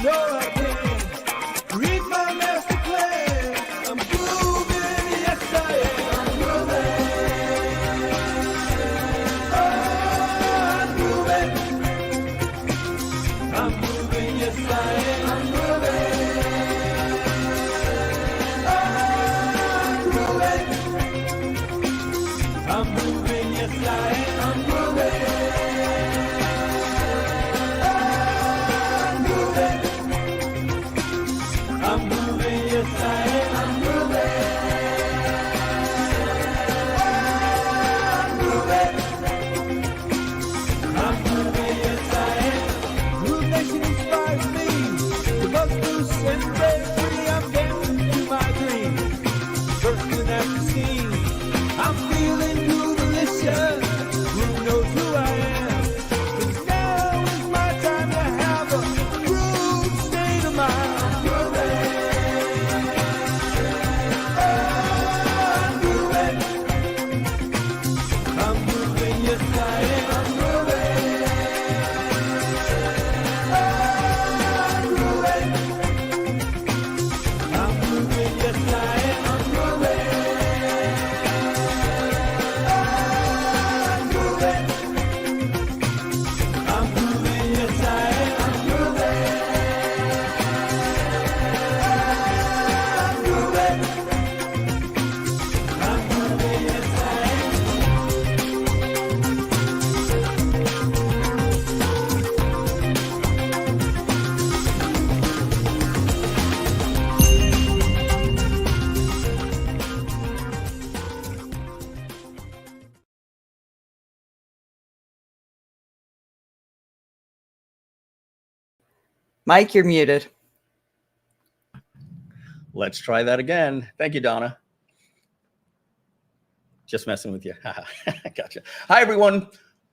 know I can. Read my master plan. I'm grooving, yes I am. I'm grooving. Oh, I'm grooving, yes I am. I'm grooving. I'm moving, yes I am. I'm moving. I'm moving, yes I am. I'm moving. I'm moving, yes I am. Groove Nation inspires me to bust loose and break free. I'm dancing through my dreams, bursting at the seams. I'm feeling groovelicious. Groove knows who I am. 'Cause now is my time to have a groove state of mind. I'm grooving. I'm grooving. I'm grooving, yes I am. I'm grooving. I'm grooving. I'm grooving, yes I am. I'm grooving. Mike, you're muted. Let's try that again. Thank you, Donna. Just messing with you. Gotcha. Hi, everyone.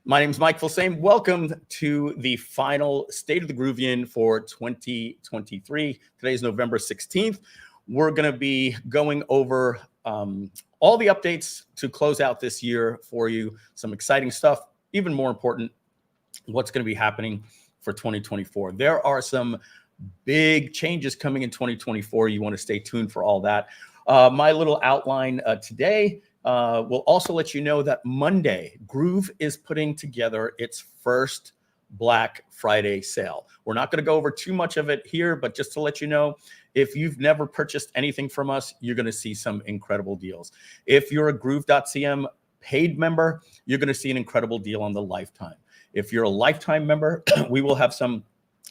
My name is Mike Filsaime. Welcome to the final State of the Groovion for 2023. Today is November 16th. We're going to be going over all the updates to close out this year for you. Some exciting stuff. Even more important, what's going to be happening for 2024. There are some big changes coming in 2024. You want to stay tuned for all that. My little outline today will also let you know that Monday, Groove is putting together its first Black Friday sale. We're not going to go over too much of it here, but just to let you know, if you've never purchased anything from us, you're going to see some incredible deals. If you're a Groove.cm paid member, you're going to see an incredible deal on the lifetime. If you're a lifetime member, we will have some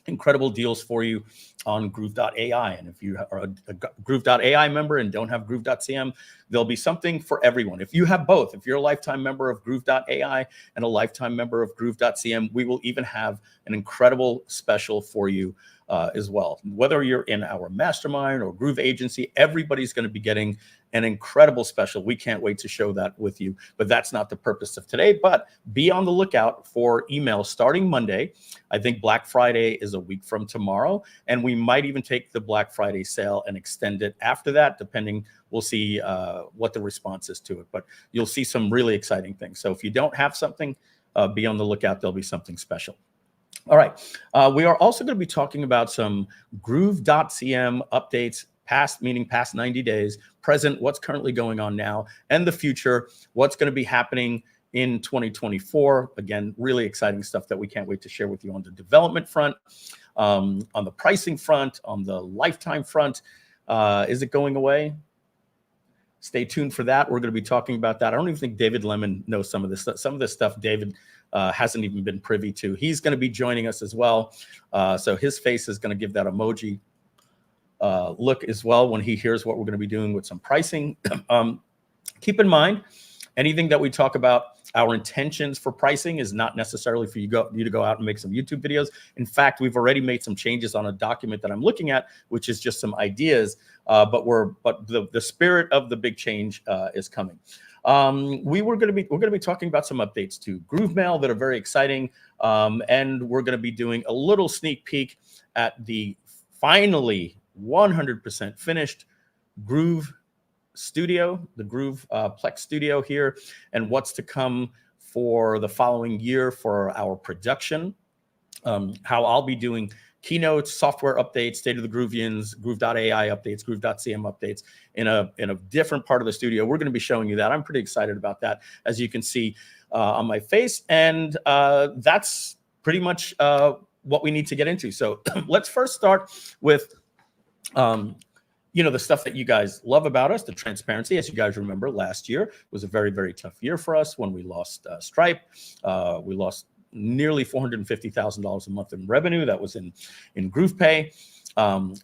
incredible deals for you on Groove.ai. And if you are a Groove.ai member and don't have Groove.cm, there'll be something for everyone. If you have both, if you're a lifetime member of Groove.ai and a lifetime member of Groove.cm, we will even have an incredible special for you as well. Whether you're in our mastermind or Groove agency, everybody's going to be getting an incredible special. We can't wait to show that with you, but that's not the purpose of today. But be on the lookout for emails starting Monday. I think Black Friday is a week from tomorrow, and we might even take the Black Friday sale and extend it after that, depending. We'll see what the response is to it, but you'll see some really exciting things. So if you don't have something, be on the lookout. There'll be something special. All right. We are also going to be talking about some Groove.cm updates, past, meaning past 90 days, present, what's currently going on now, and the future, what's going to be happening in 2024. Again, really exciting stuff that we can't wait to share with you on the development front, on the pricing front, on the lifetime front. Is it going away? Stay tuned for that. We're going to be talking about that. I don't even think David Lemon knows some of this stuff. Some of this stuff David hasn't even been privy to. He's going to be joining us as well. So his face is going to give that emoji look as well when he hears what we're going to be doing with some pricing. Keep in mind, anything that we talk about, our intentions for pricing is not necessarily for you to go out and make some YouTube videos. In fact, we've already made some changes on a document that I'm looking at, which is just some ideas. But the spirit of the big change is coming. We're going to be talking about some updates to Groove Mail that are very exciting, and we're going to be doing a little sneak peek at the finally 100% finished Groove Studio, the GroovePlex Studio here, and what's to come for the following year for our production. How I'll be doing keynotes, software updates, state of the Groovions, Groove.ai updates, Groove.cm updates in a different part of the studio. We're going to be showing you that. I'm pretty excited about that, as you can see on my face. And that's pretty much what we need to get into. So let's first start with the stuff that you guys love about us, the transparency. As you guys remember, last year was a very, very tough year for us when we lost Stripe. We lost nearly $450,000 a month in revenue. That was in GroovePay.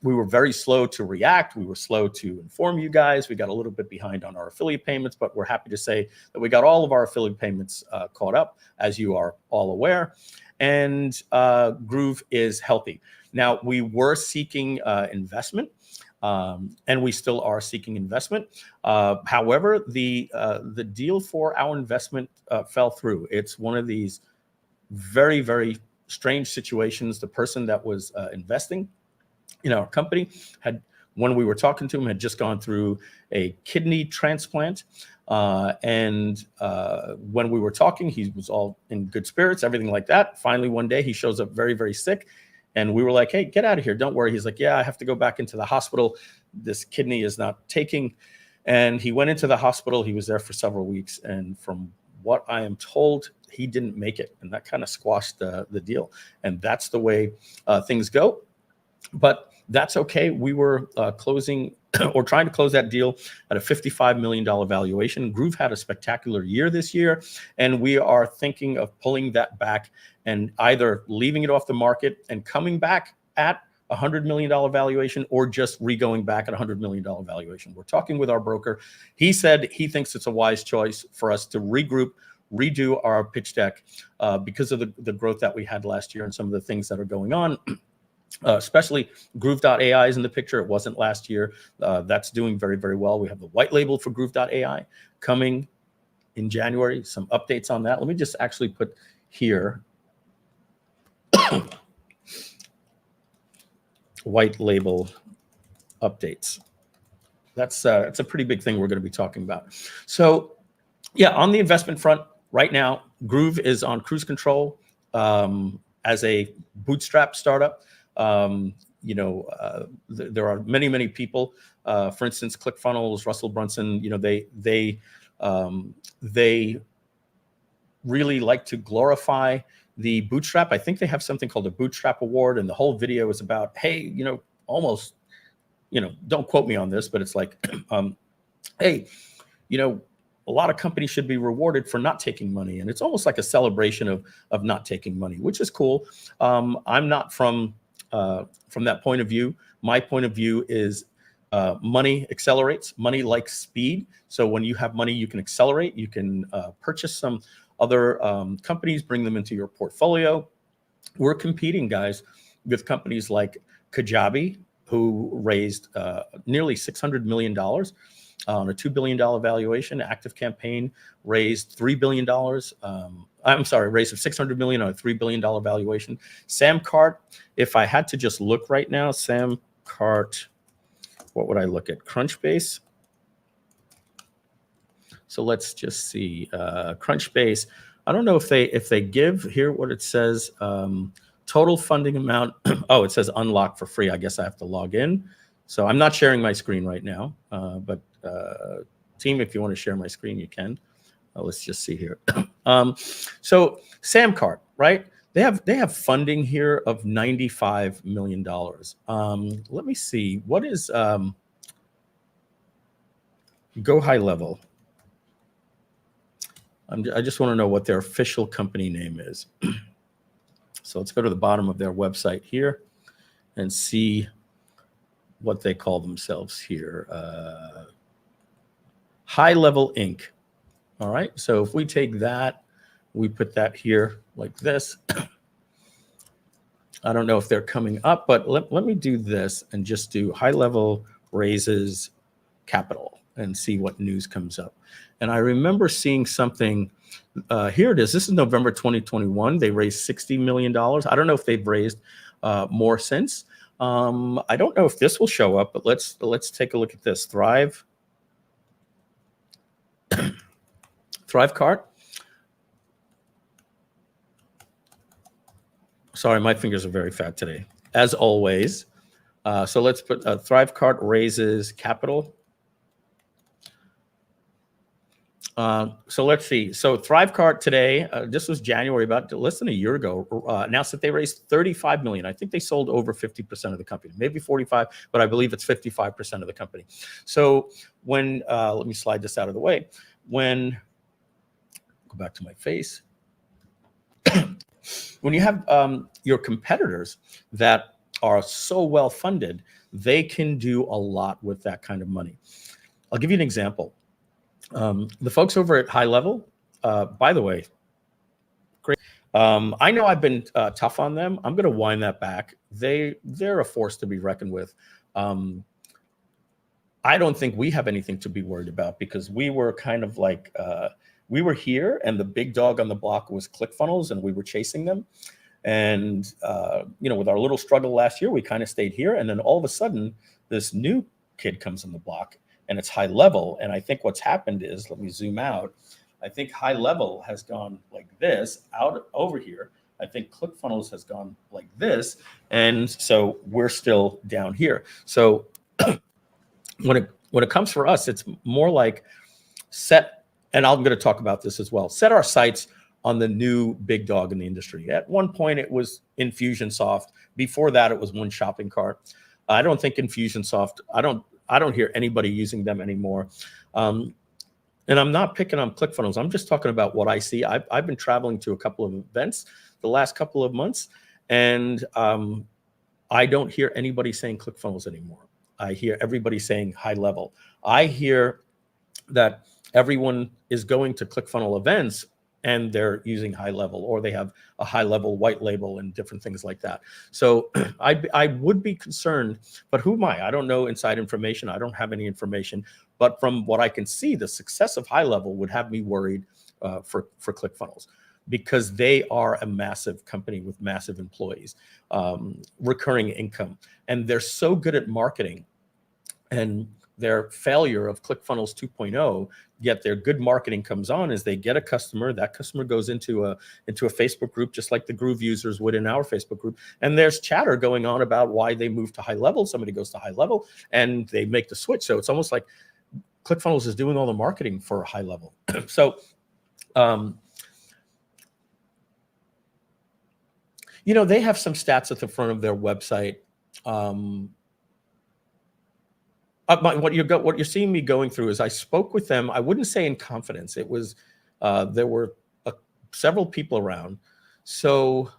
We were very slow to react. We were slow to inform you guys. We got a little bit behind on our affiliate payments, but we're happy to say that we got all of our affiliate payments caught up, as you are all aware. And Groove is healthy. Now, we were seeking investment. And we still are seeking investment. However, the deal for our investment fell through. It's one of these very, very strange situations. The person that was investing in our company when we were talking to him, had just gone through a kidney transplant. And when we were talking, he was all in good spirits, everything like that. Finally, one day he shows up very, very sick. And we were like, hey, get out of here. Don't worry. He's like, yeah, I have to go back into the hospital. This kidney is not taking. And he went into the hospital. He was there for several weeks. And from what I am told, he didn't make it. And that kind of squashed the deal. And that's the way things go. But that's okay. We were closing or trying to close that deal at a $55 million valuation. Groove had a spectacular year this year, and we are thinking of pulling that back and either leaving it off the market and coming back at a $100 million valuation, or just re-going back at a $100 million valuation. We're talking with our broker. He said he thinks it's a wise choice for us to regroup, redo our pitch deck because of the growth that we had last year and some of the things that are going on. Especially Groove.ai is in the picture. It wasn't last year. That's doing very, very well. We have the white label for Groove.ai coming in January. Some updates on that. Let me just actually put here white label updates. That's a pretty big thing we're going to be talking about. So yeah, on the investment front, right now, Groove is on cruise control as a bootstrap startup. There are many, many people, for instance, ClickFunnels, Russell Brunson, they really like to glorify the bootstrap. I think they have something called a bootstrap award. And the whole video is about, hey, almost, don't quote me on this, but it's like, hey, a lot of companies should be rewarded for not taking money. And it's almost like a celebration of not taking money, which is cool. I'm not from that point of view. My point of view is money accelerates. Money likes speed. So when you have money, you can accelerate. You can purchase some other companies, bring them into your portfolio. We're competing, guys, with companies like Kajabi, who raised nearly $600 million on a $2 billion valuation. Active Campaign raised $3 billion. Raised $600 million on a $3 billion valuation. GrooveKart, if I had to just look right now, GrooveKart, what would I look at? Crunchbase. So let's just see. Crunchbase, I don't know if they give here what it says. Total funding amount. Oh, it says unlock for free. I guess I have to log in. So I'm not sharing my screen right now, but team, if you want to share my screen, you can. Let's just see here. So GrooveKart, right? They have funding here of $95 million. Let me see. What is Go High Level? I just want to know what their official company name is. So let's go to the bottom of their website here and see what they call themselves here. High Level Inc. All right. So if we take that, we put that here like this. I don't know if they're coming up, but let me do this and just do High Level Raises Capital and see what news comes up. And I remember seeing something. Here it is. This is November 2021. They raised $60 million. I don't know if they've raised more since. I don't know if this will show up, but let's take a look at this. GrooveKart. Sorry, my fingers are very fat today. as always. So let's put GrooveKart raises capital. So let's see. So GrooveKart today, this was January, about less than a year ago, announced that they raised 35 million. I think they sold over 50% of the company, maybe 45, but I believe it's 55% of the company. So when, let me slide this out of the way. When, go back to my face. When you have your competitors that are so well funded, they can do a lot with that kind of money. I'll give you an example. The folks over at High Level, by the way, great. I know I've been tough on them. I'm going to wind that back. They're a force to be reckoned with. I don't think we have anything to be worried about, because we were kind of like, we were here and the big dog on the block was ClickFunnels, and we were chasing them. And, you know, with our little struggle last year, we kind of stayed here. And then all of a sudden, this new kid comes on the block, and it's High Level. And I think what's happened is, let me zoom out. I think High Level has gone like this out over here. I think ClickFunnels has gone like this. And so we're still down here. So when it comes for us, it's more like set, and I'm going to talk about this as well, set our sights on the new big dog in the industry. At one point, it was Infusionsoft. Before that, it was One Shopping Cart. I don't think Infusionsoft, I don't hear anybody using them anymore. And I'm not picking on ClickFunnels. I'm just talking about what I see. I've been traveling to a couple of events the last couple of months, and I don't hear anybody saying ClickFunnels anymore. I hear everybody saying High Level. I hear that everyone is going to ClickFunnels events and they're using High Level, or they have a High Level white label and different things like that. So I would be concerned, but who am I? I don't know inside information. I don't have any information, but from what I can see, the success of High Level would have me worried for ClickFunnels, because they are a massive company with massive employees, recurring income, and they're so good at marketing. And their failure of ClickFunnels 2.0, yet their good marketing comes on, is they get a customer, that customer goes into a Facebook group, just like the Groove users would in our Facebook group, and there's chatter going on about why they moved to High Level. Somebody goes to High Level and they make the switch. So it's almost like ClickFunnels is doing all the marketing for High Level. So you know, they have some stats at the front of their website. What you're seeing me going through is, I spoke with them, I wouldn't say in confidence. It was, there were several people around. So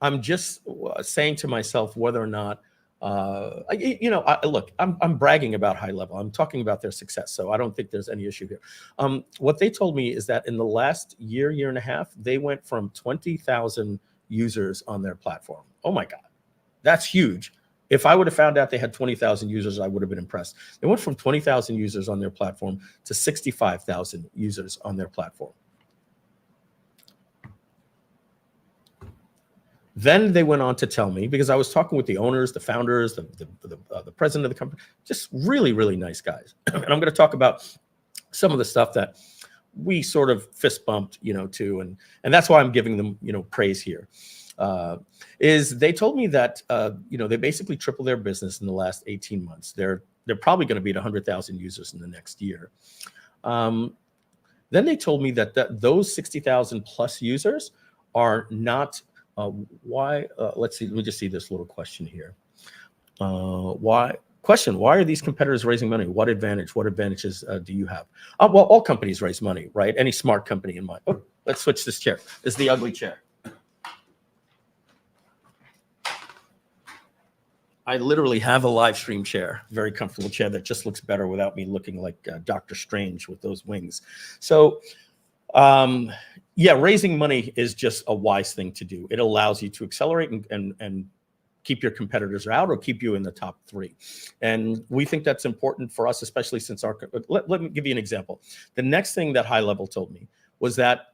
I'm just saying to myself whether or not, look, I'm bragging about High Level. I'm talking about their success. So I don't think there's any issue here. What they told me is that in the last year and a half, they went from 20,000 users on their platform. Oh my God, that's huge. If I would have found out they had 20,000 users, I would have been impressed. They went from 20,000 users on their platform to 65,000 users on their platform. Then they went on to tell me, because I was talking with the owners, the founders, the president of the company, just really, really nice guys. And I'm going to talk about some of the stuff that we sort of fist bumped, to, and that's why I'm giving them, praise here. Is they told me that, they basically tripled their business in the last 18 months. They're probably going to be at 100,000 users in the next year. Then they told me that those 60,000 plus users are not, let's see, let me just see this little question here. Why are these competitors raising money? What advantages do you have? Well, all companies raise money, right? Any smart company in mind. Oh, let's switch this chair. This is the ugly chair. I literally have a live stream chair, very comfortable chair that just looks better without me looking like Dr. Strange with those wings. So, yeah, raising money is just a wise thing to do. It allows you to accelerate and keep your competitors out, or keep you in the top 3. And we think that's important for us, especially since let me give you an example. The next thing that High Level told me was that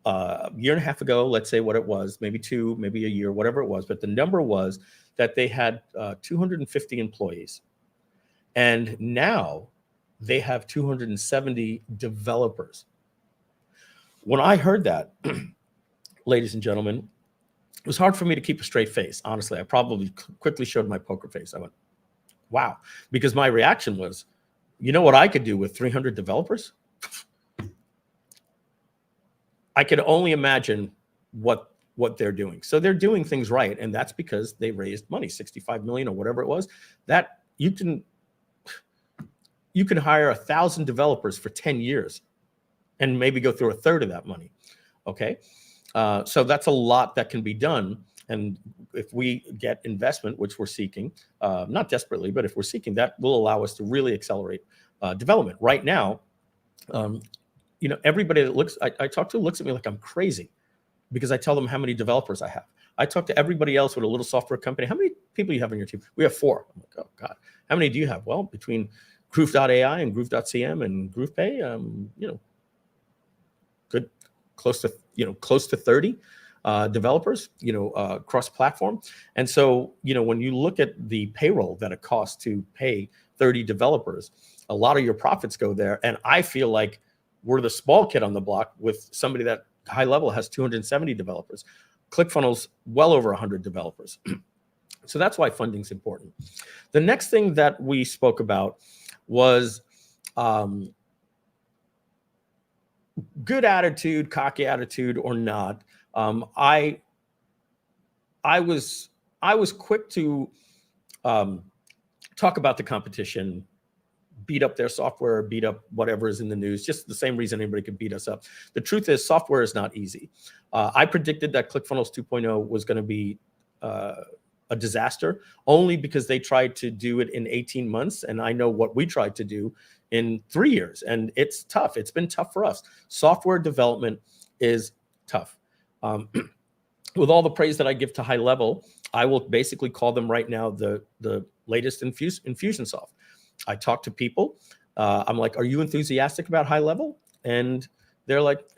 a year and a half ago, let's say what it was, maybe 2, maybe a year, whatever it was, but the number was that they had 250 employees. And now they have 270 developers. When I heard that, ladies and gentlemen, it was hard for me to keep a straight face. Honestly, I probably quickly showed my poker face. I went, wow, because my reaction was, you know what I could do with 300 developers? I could only imagine what they're doing. So they're doing things right, and that's because they raised money, 65 million or whatever it was. That you can hire 1,000 developers for 10 years and maybe go through a third of that money. Okay, so that's a lot that can be done. And if we get investment, which we're seeking, not desperately, but if we're seeking, that will allow us to really accelerate development. Right now, you know, everybody that I talk to looks at me like I'm crazy because I tell them how many developers I have. I talk to everybody else with a little software company. How many people do you have on your team? We have 4. I'm like, oh God. How many do you have? Well, between Groove.ai and Groove.cm and GroovePay, you know, good, close to 30 developers, you know, cross-platform. And so, you know, when you look at the payroll that it costs to pay 30 developers, a lot of your profits go there. And I feel like we're the small kid on the block with somebody that high level has 270 developers. ClickFunnels, well over 100 developers. So that's why funding's important. The next thing that we spoke about was good attitude, cocky attitude or not. I was quick to talk about the competition, beat up their software, beat up whatever is in the news, just the same reason anybody could beat us up. The truth is software is not easy. I predicted that ClickFunnels 2.0 was going to be a disaster only because they tried to do it in 18 months. And I know what we tried to do in 3 years. And it's tough. It's been tough for us. Software development is tough. With all the praise that I give to High Level, I will basically call them right now the latest Infusionsoft. I talk to people. I'm like, are you enthusiastic about High Level? And they're like,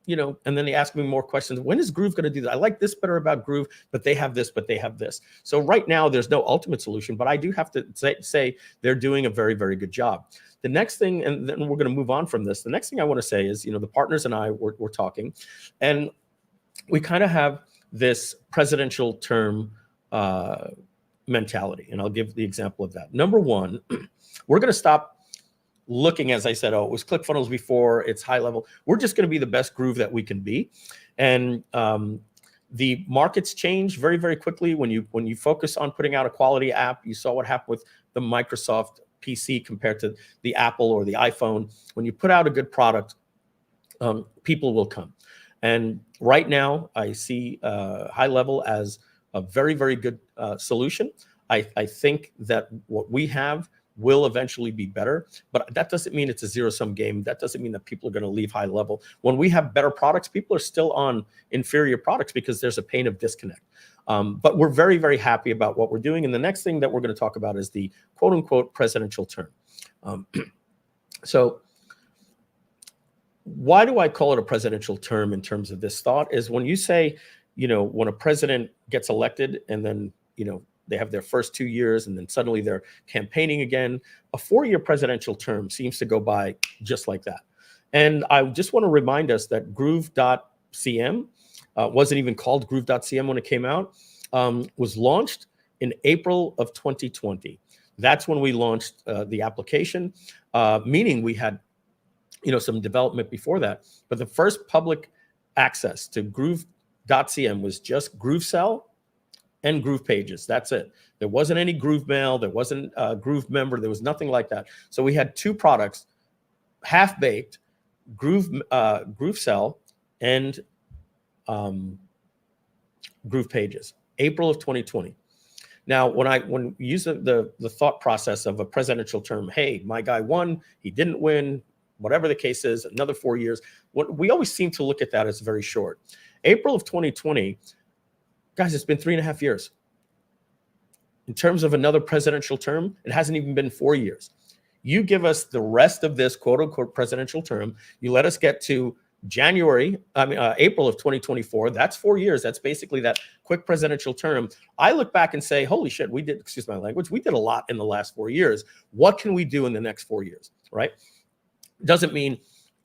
you know, and then they ask me more questions. When is Groove going to do that? I like this better about Groove, but they have this, but they have this. So right now there's no ultimate solution, but I do have to say they're doing a very, very good job. The next thing, and then we're going to move on from this. The next thing I want to say is, you know, the partners and I were talking, and we kind of have this presidential term mentality. And I'll give the example of that. Number one, we're going to stop looking, as I said, oh, it was ClickFunnels before, it's High Level. We're just going to be the best Groove that we can be. And the markets change very, very quickly. When you focus on putting out a quality app, you saw what happened with the Microsoft PC compared to the Apple or the iPhone. When you put out a good product, people will come. And right now, I see High Level as a very, very good solution. I think that what we have will eventually be better, but that doesn't mean it's a zero-sum game. That doesn't mean that people are going to leave High Level. When we have better products, people are still on inferior products because there's a pain of disconnect. But we're very, very happy about what we're doing. And the next thing that we're going to talk about is the quote-unquote presidential term. So why do I call it a presidential term in terms of this thought is when you say, you know, when a president gets elected and then, you know, they have their first 2 years and then suddenly they're campaigning again, a 4-year presidential term seems to go by just like that. And I just want to remind us that Groove.cm wasn't even called Groove.cm when it came out, was launched in April of 2020. That's when we launched the application, meaning we had, you know, some development before that. But the first public access to Groove.cm was just GrooveCell and GroovePages. That's it. There wasn't any GrooveMail. There wasn't a Groove Member. There was nothing like that. So we had 2 products, half-baked, GrooveCell and GroovePages, April of 2020. Now, when you use the thought process of a presidential term, hey, my guy won, he didn't win, whatever the case is, another 4 years, we always seem to look at that as very short. April of 2020, guys, it's been 3.5 years. In terms of another presidential term, it hasn't even been 4 years. You give us the rest of this quote unquote presidential term. You let us get to April of 2024. That's 4 years. That's basically that quick presidential term. I look back and say, holy shit, we did, excuse my language, we did a lot in the last 4 years. What can we do in the next 4 years, right? Doesn't mean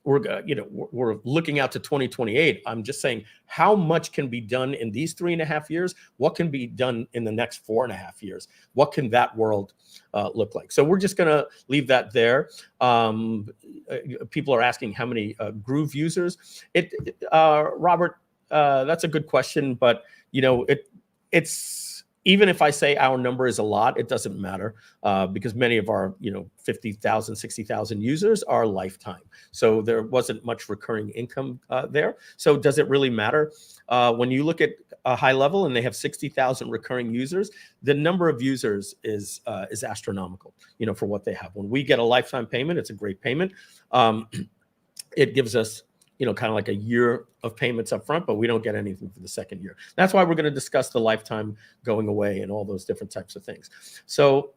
we're looking out to 2028. I'm just saying, how much can be done in these 3.5 years? What can be done in the next 4.5 years? What can that world look like? So we're just going to leave that there. People are asking how many Groove users. Robert, that's a good question, but it's even if I say our number is a lot, it doesn't matter because many of our 50,000, 60,000 users are lifetime. So there wasn't much recurring income there. So does it really matter? When you look at a high level and they have 60,000 recurring users, the number of users is astronomical, for what they have. When we get a lifetime payment, it's a great payment. It gives us kind of like a year of payments up front, but we don't get anything for the second year. That's why we're going to discuss the lifetime going away and all those different types of things. So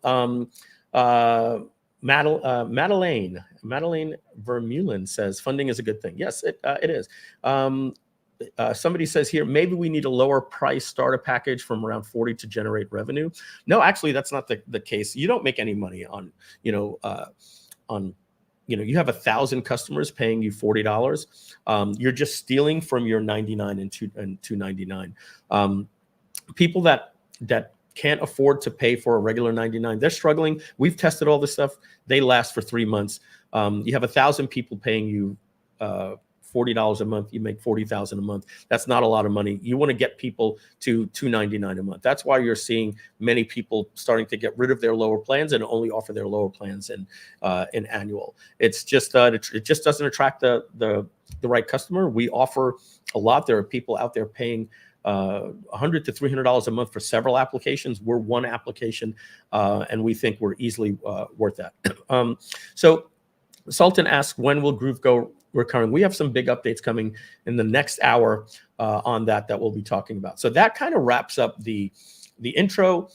Madeleine Vermeulen says funding is a good thing. Yes, it is. Somebody says here, maybe we need a lower price starter package from around 40 to generate revenue. No, actually, that's not the case. You don't make any money on, you have 1,000 customers paying you $40. You're just stealing from your 99 and $2.99. People that can't afford to pay for a regular 99, they're struggling. We've tested all this stuff. They last for 3 months. You have 1,000 people paying you $40 a month. You make $40,000 a month. That's not a lot of money. You want to get people to $2.99 a month. That's why you're seeing many people starting to get rid of their lower plans and only offer their lower plans in annual. It's just it just doesn't attract the right customer. We offer a lot. There are people out there paying $100 to $300 a month for several applications. We're one application, and we think we're easily worth that. So Sultan asks, when will Groove go recurring? We have some big updates coming in the next hour on that we'll be talking about. So that kind of wraps up the intro.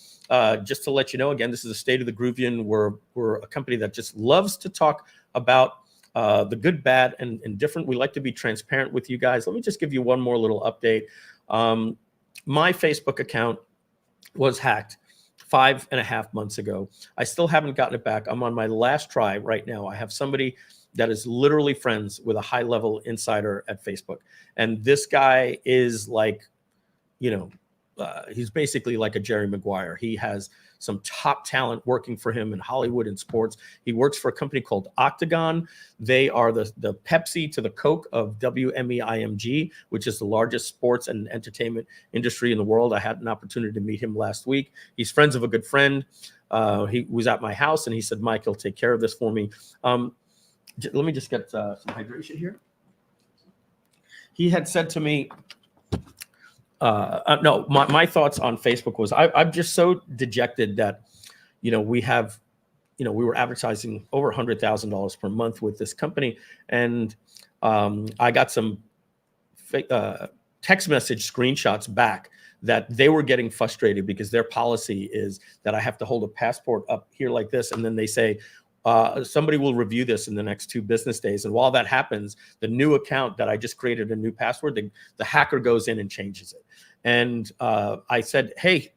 Just to let you know, again, this is the State of the Groovion. We're a company that just loves to talk about the good, bad, and different. We like to be transparent with you guys. Let me just give you one more little update. My Facebook account was hacked 5.5 months ago. I still haven't gotten it back. I'm on my last try right now. I have somebody that is literally friends with a high-level insider at Facebook. And this guy is like, he's basically like a Jerry Maguire. He has some top talent working for him in Hollywood and sports. He works for a company called Octagon. They are the Pepsi to the Coke of WMEIMG, which is the largest sports and entertainment industry in the world. I had an opportunity to meet him last week. He's friends of a good friend. He was at my house and he said, Mike, he'll take care of this for me. Let me just get some hydration here. He had said to me, no, my thoughts on Facebook was I'm just so dejected that, we were advertising over $100,000 per month with this company. And I got some text message screenshots back that they were getting frustrated because their policy is that I have to hold a passport up here like this. And then they say, somebody will review this in the next 2 business days. And while that happens, the new account that I just created a new password, the hacker goes in and changes it. And I said, hey,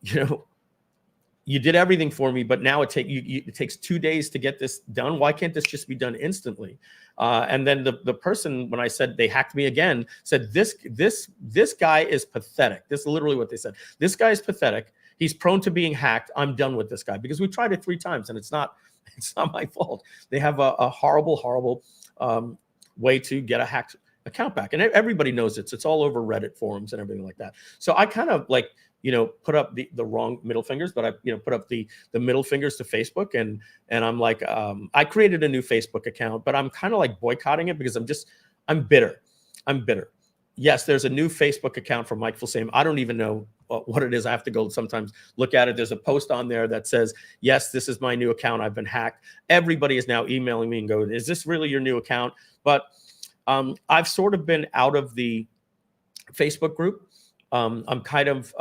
you did everything for me, but now it takes 2 days to get this done. Why can't this just be done instantly? And then the person, when I said they hacked me again, said, this guy is pathetic. This is literally what they said. This guy is pathetic. He's prone to being hacked. I'm done with this guy because we tried it 3 times and it's not my fault. They have a horrible way to get a hacked account back. And everybody knows it's all over Reddit forums and everything like that. So I kind of like, put up the wrong middle fingers, but I, put up the middle fingers to Facebook. And I'm like, I created a new Facebook account, but I'm kind of like boycotting it because I'm bitter. Yes, there's a new Facebook account for Mike Filsaime. I don't even know what it is. I have to go sometimes look at it. There's a post on there that says, yes, this is my new account. I've been hacked. Everybody is now emailing me and going, is this really your new account? But I've sort of been out of the Facebook group. I'm kind of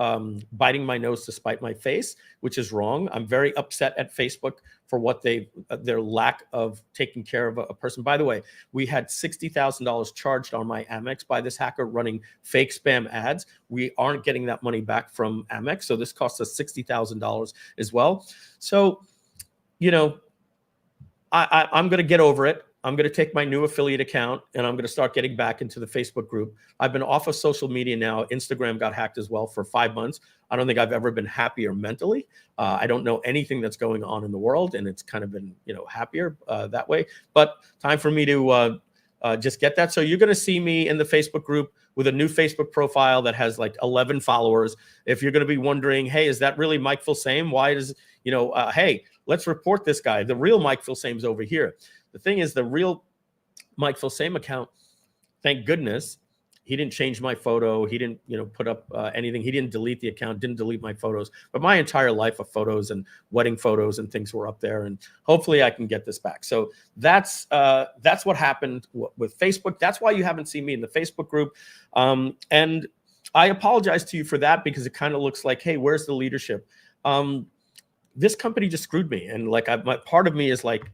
biting my nose to spite my face, which is wrong. I'm very upset at Facebook for what their lack of taking care of a person. By the way, we had $60,000 charged on my Amex by this hacker running fake spam ads. We aren't getting that money back from Amex, so this cost us $60,000 as well. So, I'm going to get over it. I'm going to take my new affiliate account and I'm going to start getting back into the Facebook group. I've been off of social media now. Instagram got hacked as well for 5 months. I don't think I've ever been happier mentally. I don't know anything that's going on in the world, and it's kind of been, happier that way. But time for me to just get that. So you're going to see me in the Facebook group with a new Facebook profile that has like 11 followers. If you're going to be wondering, hey, is that really Mike Filsaime? Why does, hey, let's report this guy. The real Mike Filsaime's over here. The thing is, the real Mike Filsaime account, thank goodness, he didn't change my photo. He didn't, put up anything. He didn't delete the account, didn't delete my photos. But my entire life of photos and wedding photos and things were up there. And hopefully I can get this back. So that's what happened with Facebook. That's why you haven't seen me in the Facebook group. And I apologize to you for that, because it kind of looks like, hey, where's the leadership? This company just screwed me. And like, my part of me is like,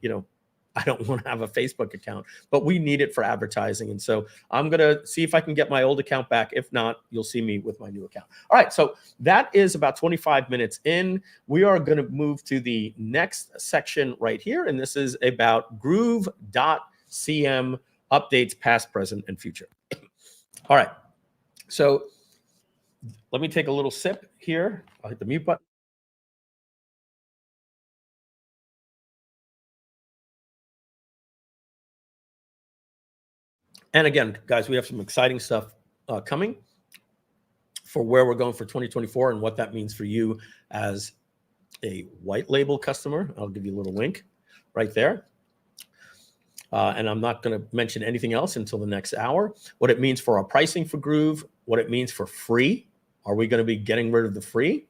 I don't want to have a Facebook account, but we need it for advertising. And so I'm going to see if I can get my old account back. If not, you'll see me with my new account. All right. So that is about 25 minutes in. We are going to move to the next section right here. And this is about Groove.cm updates, past, present, and future. All right. So let me take a little sip here. I'll hit the mute button. And again, guys, we have some exciting stuff coming for where we're going for 2024 and what that means for you as a white label customer. I'll give you a little wink right there. And I'm not going to mention anything else until the next hour. What it means for our pricing for Groove, what it means for free. Are we going to be getting rid of the free?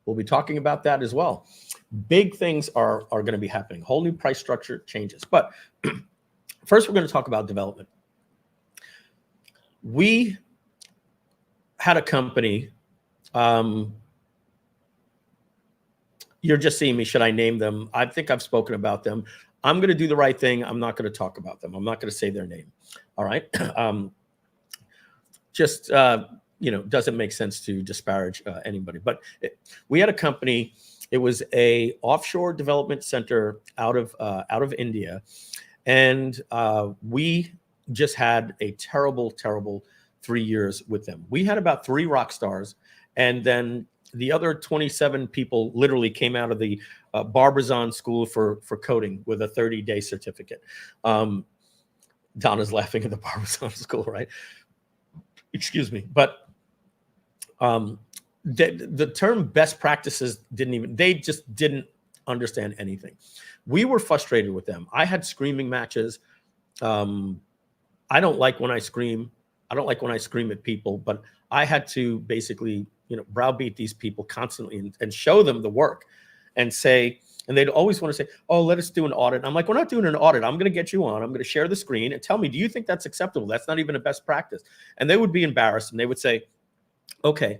We'll be talking about that as well. Big things are going to be happening. Whole new price structure changes. But first, we're going to talk about development. We had a company. You're just seeing me. Should I name them? I think I've spoken about them. I'm going to do the right thing. I'm not going to talk about them. I'm not going to say their name. All right. Doesn't make sense to disparage anybody. But we had a company. It was a offshore development center out of India. And we just had a terrible, terrible 3 years with them. We had about 3 rock stars, and then the other 27 people literally came out of the Barbizon School for Coding with a 30-day certificate. Donna's laughing at the Barbizon School, right? Excuse me. But the term best practices they just didn't understand anything. We were frustrated with them. I had screaming matches. I don't like when I scream. I don't like when I scream at people, but I had to basically, browbeat these people constantly and show them the work and say, and they'd always want to say, oh, let us do an audit. And I'm like, we're not doing an audit. I'm going to get you on. I'm going to share the screen and tell me, do you think that's acceptable? That's not even a best practice. And they would be embarrassed and they would say, okay,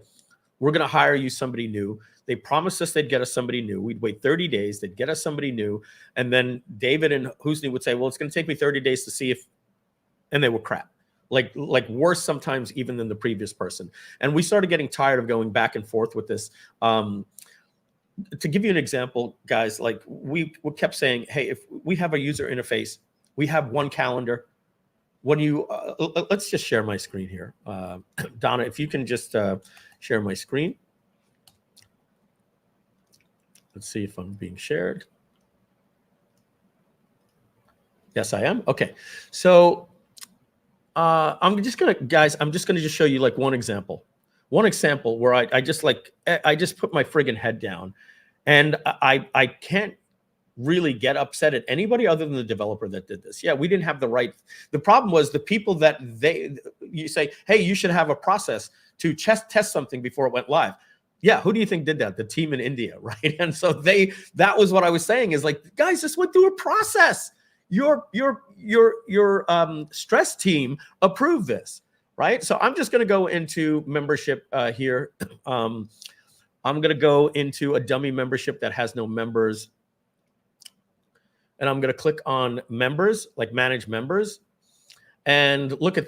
we're going to hire you somebody new. They promised us they'd get us somebody new. We'd wait 30 days. They'd get us somebody new. And then David and Husni would say, well, it's going to take me 30 days to see if, and they were crap. Like worse sometimes even than the previous person. And we started getting tired of going back and forth with this. To give you an example, guys, like we kept saying, hey, if we have a user interface, we have one calendar. When you, let's just share my screen here. Donna, if you can just share my screen. Let's see if I'm being shared. Yes, I am. Okay. So I'm just going to show you like one example where I just put my friggin' head down, and I can't really get upset at anybody other than the developer that did this. Yeah, we didn't have the right. The problem was the people that you say, hey, you should have a process to test something before it went live. Yeah, who do you think did that? The team in India, right? And so that was what I was saying is like, guys, this went through a process. Your stress team approved this, right? So I'm just going to go into membership here. I'm going to go into a dummy membership that has no members. And I'm going to click on members, like manage members. And look at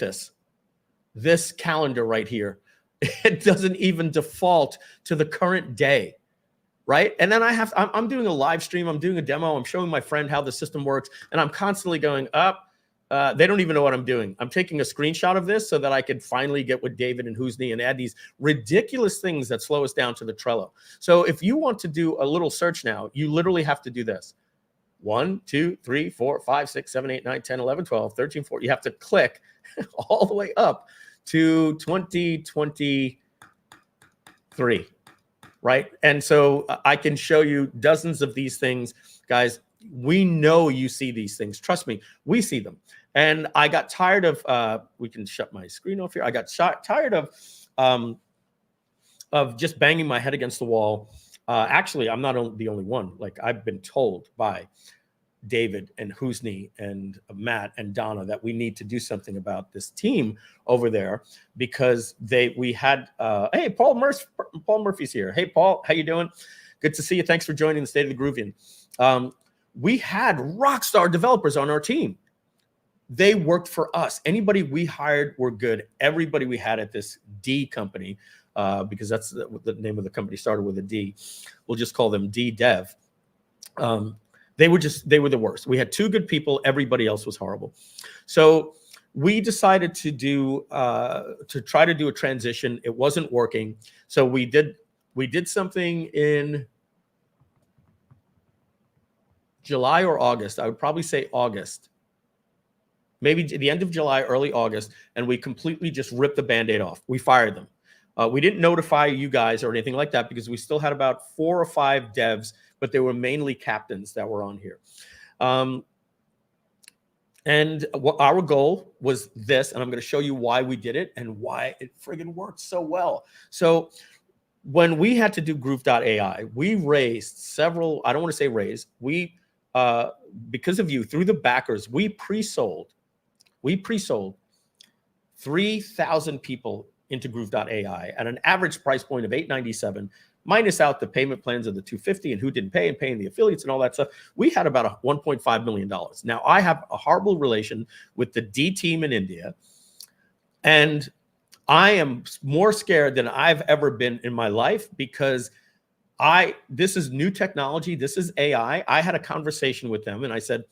this calendar right here. It doesn't even default to the current day. right? And then I'm doing a live stream, I'm doing a demo, I'm showing my friend how the system works, and I'm constantly going up. They don't even know what I'm doing. I'm taking a screenshot of this so that I could finally get with David and Husni and add these ridiculous things that slow us down to the Trello. So if you want to do a little search now, you literally have to do this. 1, 2, 3, 4, 5, 6, 7, 8, 9, 10, 11, 12, 13, 14. You have to click all the way up to 2023, right? And so I can show you dozens of these things. Guys, we know you see these things. Trust me, we see them. And I got tired of, we can shut my screen off here. I got tired of just banging my head against the wall. Actually, I'm not the only one. Like, I've been told by David and Husni and Matt and Donna that we need to do something about this team over there, because we had, hey, Paul Murphy's here. Hey, Paul, how you doing? Good to see you. Thanks for joining the State of the Groovion. We had rock star developers on our team. They worked for us. Anybody we hired were good. Everybody we had at this D company, because that's the name of the company, started with a D. We'll just call them D Dev. They were the worst. We had 2 good people. Everybody else was horrible. So we decided to try to do a transition. It wasn't working. So we did something in July or August. I would probably say August. Maybe the end of July, early August, and we completely just ripped the Band-Aid off. We fired them. We didn't notify you guys or anything like that, because we still had about 4 or 5 devs, but they were mainly captains that were on here. And our goal was this, and I'm going to show you why we did it and why it friggin' worked so well. So when we had to do Groove.ai, we raised several, I don't want to say raise, because of you, through the backers, we pre-sold 3,000 people into Groove.ai at an average price point of $897, minus out the payment plans of the $250 and who didn't pay and paying the affiliates and all that stuff. We had about $1.5 million. Now, I have a horrible relation with the D team in India, and I am more scared than I've ever been in my life, because this is new technology. This is AI. I had a conversation with them and I said,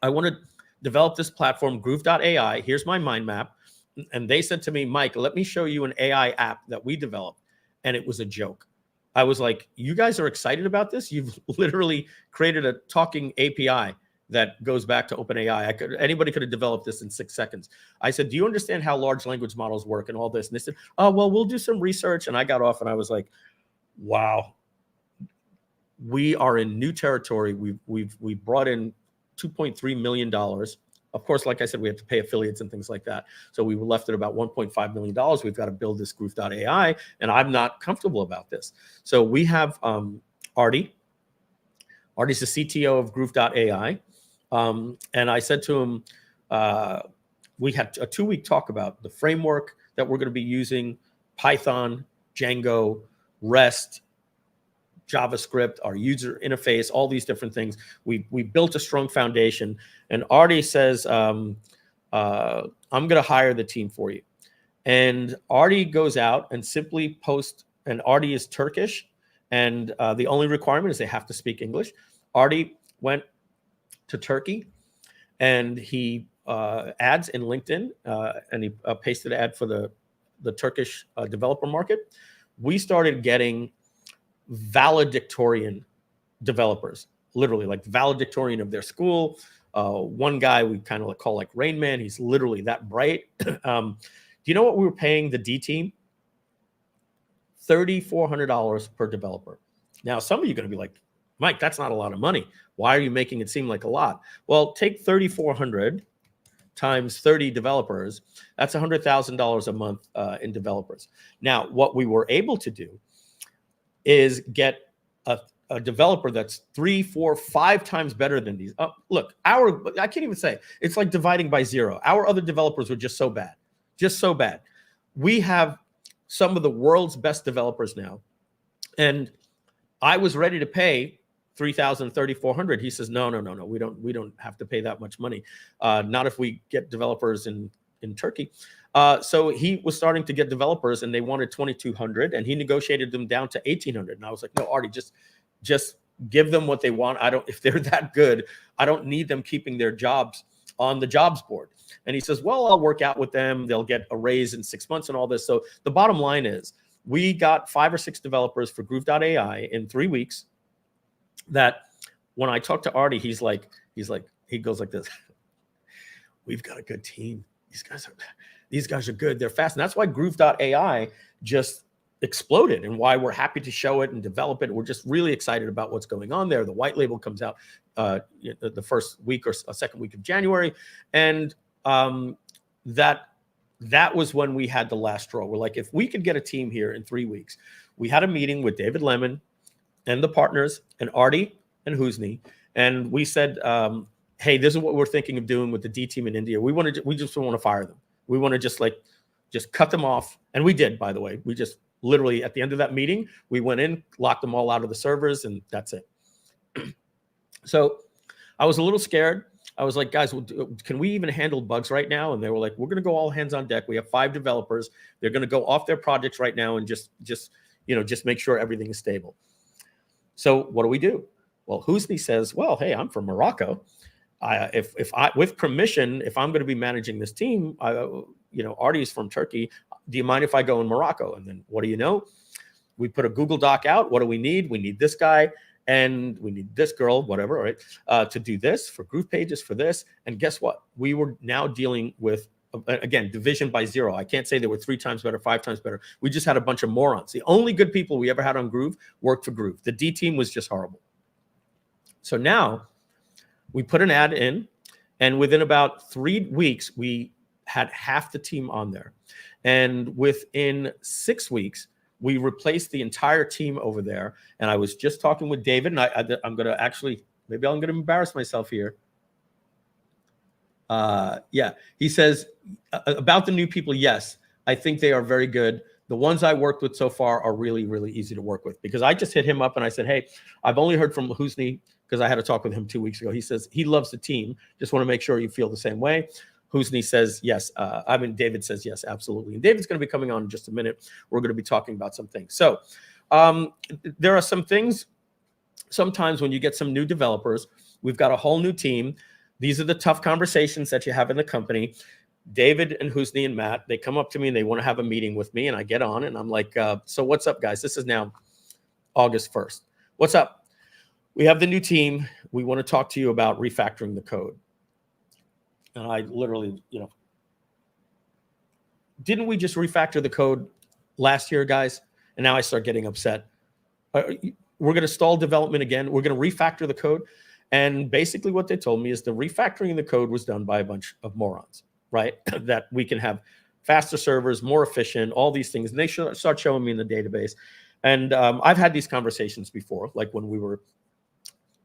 I want to develop this platform, Groove.ai. Here's my mind map. And they said to me, Mike, let me show you an AI app that we developed. And it was a joke. I was like, you guys are excited about this? You've literally created a talking API that goes back to OpenAI. Anybody could have developed this in 6 seconds. I said, do you understand how large language models work and all this? And they said, oh, well, we'll do some research. And I got off and I was like, wow, we are in new territory. We've brought in $2.3 million. Of course, like I said, we have to pay affiliates and things like that. So we were left at about $1.5 million. We've got to build this Groove.ai, and I'm not comfortable about this. So we have Artie. Artie's the CTO of Groove.ai. And I said to him, we had a 2-week talk about the framework that we're going to be using, Python, Django, REST, JavaScript, our user interface, all these different things. We built a strong foundation. And Artie says, I'm going to hire the team for you. And Artie goes out and simply posts, and Artie is Turkish, and the only requirement is they have to speak English. Artie went to Turkey, and he ads in LinkedIn, and he pasted an ad for the Turkish developer market. We started getting valedictorian developers, literally like valedictorian of their school. One guy we kind of call like Rain Man. He's literally that bright. Do you know what we were paying the D team? $3,400 per developer. Now, some of you are going to be like, Mike, that's not a lot of money. Why are you making it seem like a lot? Well, take 3,400 times 30 developers. That's $100,000 a month in developers. Now, what we were able to do is get a developer that's 3, 4, 5 times better than these. Look, I can't even say, it's like dividing by 0. Our other developers were just so bad, just so bad. We have some of the world's best developers now. And I was ready to pay $3,000, $3,400. He says, no, we don't have to pay that much money. Not if we get developers in in Turkey. So he was starting to get developers, and they wanted 2,200, and he negotiated them down to 1,800. And I was like, no, Artie, just give them what they want. If they're that good, I don't need them keeping their jobs on the jobs board. And he says, well, I'll work out with them. They'll get a raise in 6 months and all this. So the bottom line is we got 5 or 6 developers for Groove.ai in 3 weeks. That when I talk to Artie, he goes like this. We've got a good team. These guys are good. They're fast. And that's why Groove.ai just exploded, and why we're happy to show it and develop it. We're just really excited about what's going on there. The white label comes out the first week or second week of January. And that was when we had the last straw. We're like, if we could get a team here in 3 weeks. We had a meeting with David Lemon and the partners and Artie and Husni. And we said, hey, this is what we're thinking of doing with the D team in India. We just don't want to fire them. We want to just cut them off. And we did, by the way. We just literally at the end of that meeting, we went in, locked them all out of the servers, and that's it. So I was a little scared. I was like, guys, can we even handle bugs right now? And they were like, we're going to go all hands on deck. We have 5 developers. They're going to go off their projects right now and just make sure everything is stable. So what do we do? Well, Husni says, well, hey, I'm from Morocco. If I, with permission, if I'm going to be managing this team, Artie is from Turkey. Do you mind if I go in Morocco? And then what do you know? We put a Google Doc out. What do we need? We need this guy and we need this girl, whatever, right? To do this for GroovePages for this. And guess what? We were now dealing with, again, division by 0. I can't say they were 3 times better, 5 times better. We just had a bunch of morons. The only good people we ever had on Groove worked for Groove. The D team was just horrible. So now we put an ad in, and within about 3 weeks, we had half the team on there. And within 6 weeks, we replaced the entire team over there. And I was just talking with David, and I'm going to actually, maybe I'm going to embarrass myself here. Yeah, he says about the new people, yes, I think they are very good. The ones I worked with so far are really, really easy to work with, because I just hit him up and I said, hey, I've only heard from Husni because I had a talk with him 2 weeks ago. He says he loves the team. Just want to make sure you feel the same way. Husni says yes. David says yes, absolutely. And David's going to be coming on in just a minute. We're going to be talking about some things. So there are some things sometimes when you get some new developers, we've got a whole new team. These are the tough conversations that you have in the company. David and Husni and Matt, they come up to me and they want to have a meeting with me, and I get on and I'm like, so what's up, guys? This is now August 1st. What's up? We have the new team. We want to talk to you about refactoring the code. And I literally, didn't we just refactor the code last year, guys? And now I start getting upset. We're going to stall development again. We're going to refactor the code. And basically what they told me is the refactoring the code was done by a bunch of morons, right? That we can have faster servers, more efficient, all these things. And they start showing me in the database. And I've had these conversations before, like when we were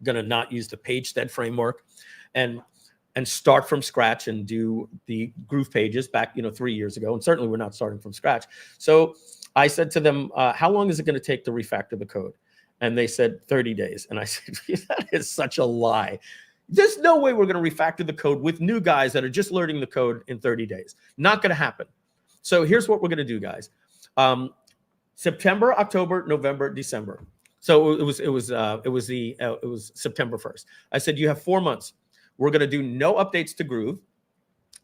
going to not use the PageStead framework and start from scratch and do the GroovePages back, 3 years ago. And certainly we're not starting from scratch. So I said to them, how long is it going to take to refactor the code? And they said 30 days. And I said, that is such a lie. There's no way we're going to refactor the code with new guys that are just learning the code in 30 days. Not going to happen. So here's what we're going to do, guys. September, October, November, December. So it was September 1st. I said, you have 4 months. We're going to do no updates to Groove,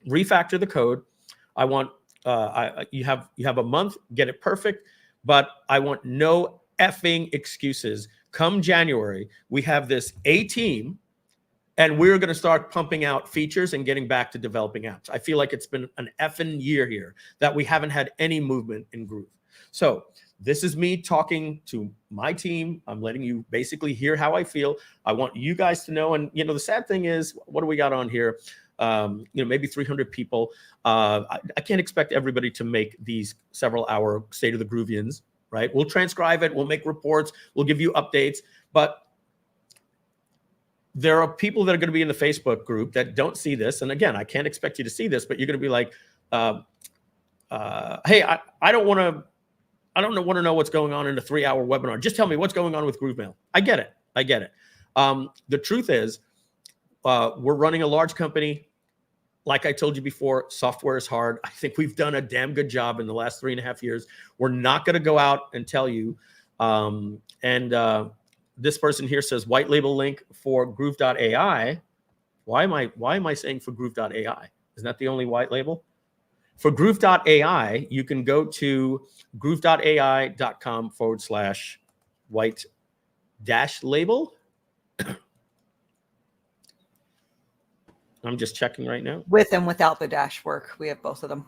refactor the code. I want you have a month, get it perfect, but I want no effing excuses. Come January, we have this A team, and we're going to start pumping out features and getting back to developing apps. I feel like it's been an effing year here that we haven't had any movement in Groove. So this is me talking to my team. I'm letting you basically hear how I feel. I want you guys to know. And, the sad thing is, what do we got on here? Maybe 300 people. I can't expect everybody to make these several-hour State of the Groovions, right? We'll transcribe it. We'll make reports. We'll give you updates. But there are people that are going to be in the Facebook group that don't see this. And again, I can't expect you to see this, but you're going to be like, hey, I don't want to know what's going on in a 3-hour webinar. Just tell me what's going on with GrooveMail. I get it. The truth is, we're running a large company. like I told you before, software is hard. I think we've done a damn good job in the last 3.5 years. We're not going to go out and tell you. This person here says white label link for Groove.ai. Why am I saying for Groove.ai? Isn't that the only white label? For Groove.ai, you can go to groove.ai.com/white-label. I'm just checking right now. With and without the dash work. We have both of them.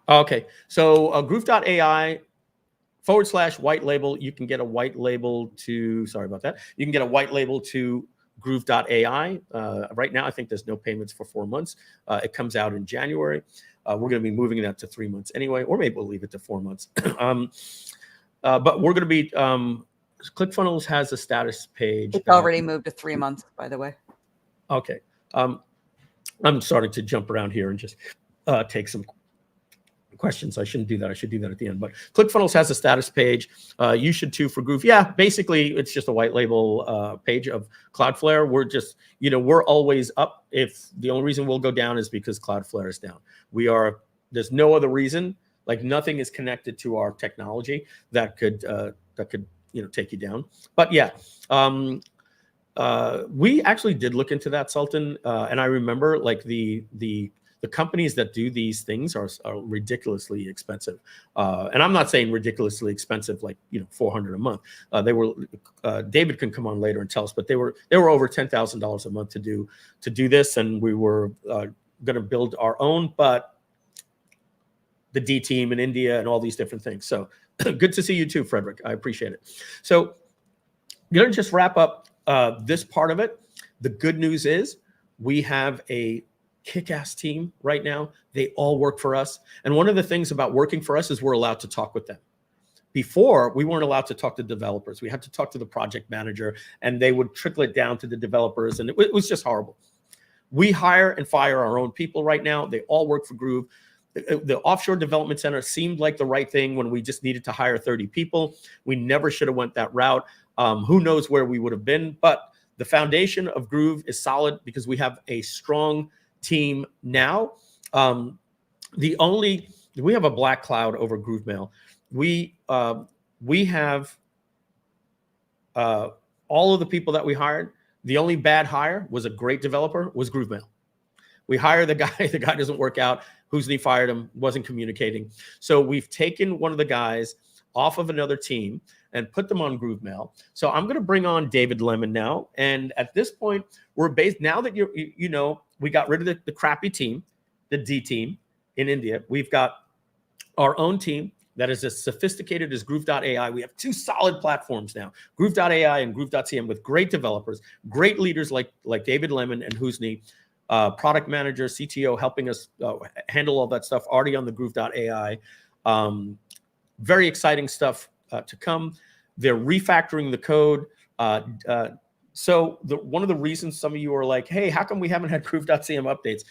Okay. So Groove.ai/white label. You can get a white label to, sorry about that. You can get a white label to Groove.ai. Right now, I think there's no payments for 4 months. It comes out in January. We're going to be moving that to 3 months anyway, or maybe we'll leave it to 4 months. But we're going to be, ClickFunnels has a status page. It's already moved to 3 months, by the way. Okay. I'm starting to jump around here and just take some questions. I shouldn't do that. I should do that at the end. But ClickFunnels has a status page. You should too for Groove. Yeah, basically, it's just a white label page of Cloudflare. We're just, we're always up. If the only reason we'll go down is because Cloudflare is down. There's no other reason. Like nothing is connected to our technology that could take you down. But yeah. We actually did look into that, Sultan, and I remember like the companies that do these things are ridiculously expensive, and I'm not saying ridiculously expensive like $400 a month. They were David can come on later and tell us, but they were over $10,000 a month to do this, and we were going to build our own, but the D team in India and all these different things. So good to see you too, Frederick. I appreciate it. So I'm going to just wrap up this part of it. The good news is we have a kick-ass team right now. They all work for us. And one of the things about working for us is we're allowed to talk with them. Before, we weren't allowed to talk to developers. We had to talk to the project manager, and they would trickle it down to the developers, and it was just horrible. We hire and fire our own people right now. They all work for Groove. The offshore development center seemed like the right thing when we just needed to hire 30 people. We never should have went that route. Who knows where we would have been, but the foundation of Groove is solid because we have a strong team now. We have a black cloud over GrooveMail. We have all of the people that we hired. The only bad hire was a great developer was GrooveMail. We hire the guy doesn't work out. Husni fired him, wasn't communicating. So we've taken one of the guys off of another team and put them on GrooveMail. So I'm going to bring on David Lemon now. And at this point, we're based, now that we got rid of the crappy team, the D team in India. We've got our own team that is as sophisticated as Groove.ai. We have two solid platforms now, Groove.ai and Groove.cm, with great developers, great leaders like David Lemon and Husni, product manager, CTO, helping us handle all that stuff, already on the Groove.ai. Very exciting stuff to come. They're refactoring the code. So one of the reasons some of you are like, hey, how come we haven't had Groove.cm updates?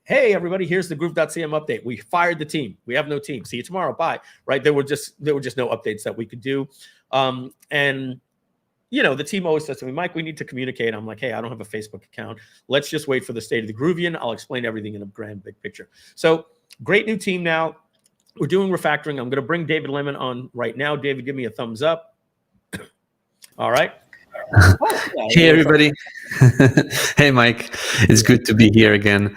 Hey, everybody, here's the Groove.cm update. We fired the team. We have no team. See you tomorrow. Bye. Right? There were just no updates that we could do. And the team always says to me, Mike, we need to communicate. I'm like, hey, I don't have a Facebook account. Let's just wait for the state of the Groovion. I'll explain everything in a grand big picture. So great new team now. We're doing refactoring. I'm going to bring David Lemon on right now. David, give me a thumbs up. All right. Hey, everybody. Hey, Mike. It's good to be here again.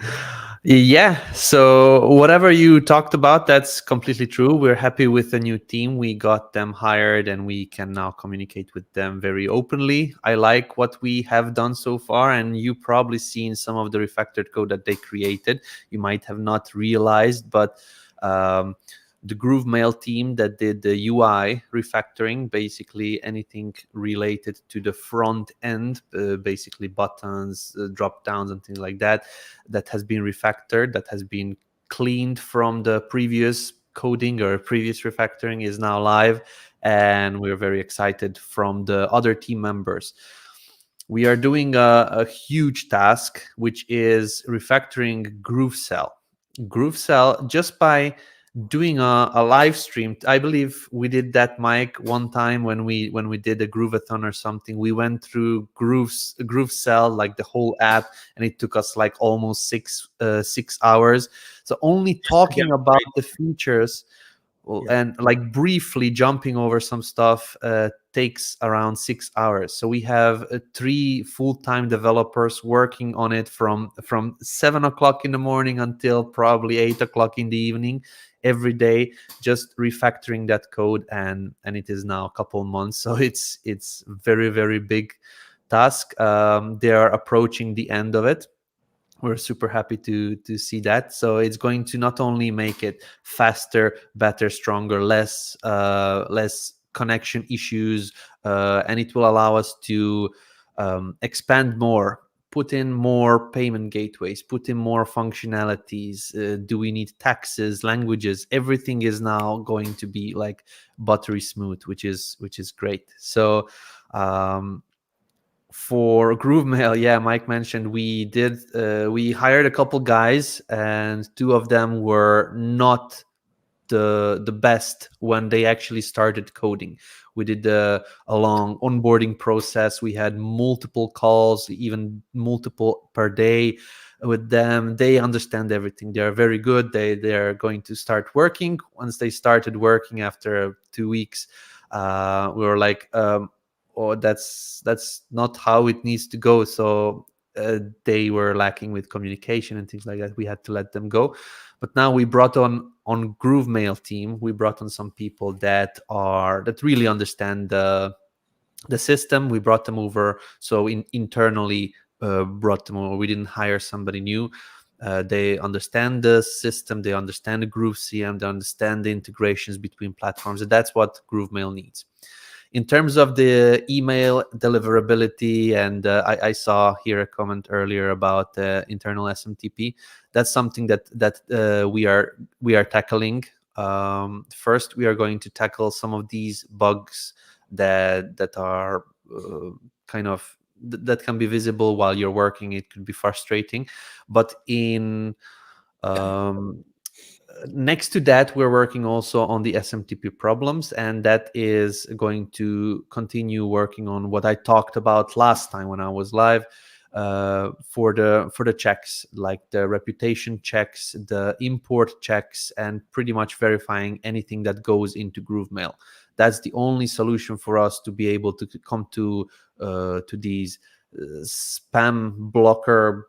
Yeah, so whatever you talked about, that's completely true. We're happy with the new team. We got them hired and we can now communicate with them very openly. I like what we have done so far, and you probably seen some of the refactored code that they created. You might have not realized, but the GrooveMail team that did the UI refactoring, basically anything related to the front end, basically buttons, drop downs and things like that, that has been refactored, that has been cleaned from the previous coding or previous refactoring, is now live. And we're very excited from the other team members. We are doing a huge task, which is refactoring GrooveCell. GrooveCell, just by doing a live stream. I believe we did that, Mike, one time when we did a Groovathon or something. We went through GrooveCell, like the whole app, and it took us like almost 6 hours. So only talking about the features and like briefly jumping over some stuff takes around 6 hours. So we have 3 full-time developers working on it from 7 o'clock in the morning until probably 8 o'clock in the evening every day, just refactoring that code, and it is now a couple months. So it's very, very big task. They are approaching the end of it. We're super happy to see that. So it's going to not only make it faster, better, stronger, less connection issues, and it will allow us to expand more, put in more payment gateways, put in more functionalities. Do we need taxes, languages? Everything is now going to be like buttery smooth, which is great. So for GrooveMail, yeah, Mike mentioned we hired a couple guys, and 2 of them were not the best when they actually started coding. We did a long onboarding process. We had multiple calls, even multiple per day with them. They understand everything. They are very good. They are going to start working. Once they started working after 2 weeks, we were like, or that's not how it needs to go. So they were lacking with communication and things like that. We had to let them go. But now we brought on GrooveMail team. We brought on some people that really understand the system. We brought them over. So internally brought them over. We didn't hire somebody new. They understand the system. They understand the Groove.cm. They understand the integrations between platforms. And that's what GrooveMail needs. In terms of the email deliverability, and I saw here a comment earlier about internal SMTP. That's something that we are tackling. First, we are going to tackle some of these bugs that are kind of that can be visible while you're working. It could be frustrating, but in next to that, we're working also on the SMTP problems, and that is going to continue working on what I talked about last time when I was live, for the checks, like the reputation checks, the import checks, and pretty much verifying anything that goes into GrooveMail. That's the only solution for us to be able to come to these spam blocker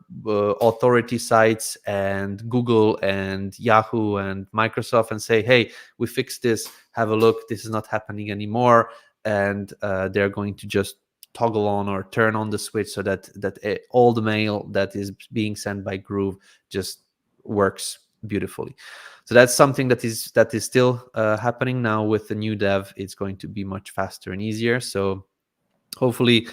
authority sites and Google and Yahoo and Microsoft and say, hey, we fixed this, have a look, this is not happening anymore. And they're going to just toggle on or turn on the switch so that all the mail that is being sent by Groove just works beautifully. So that's something that is still happening now. With the new dev, it's going to be much faster and easier. So hopefully,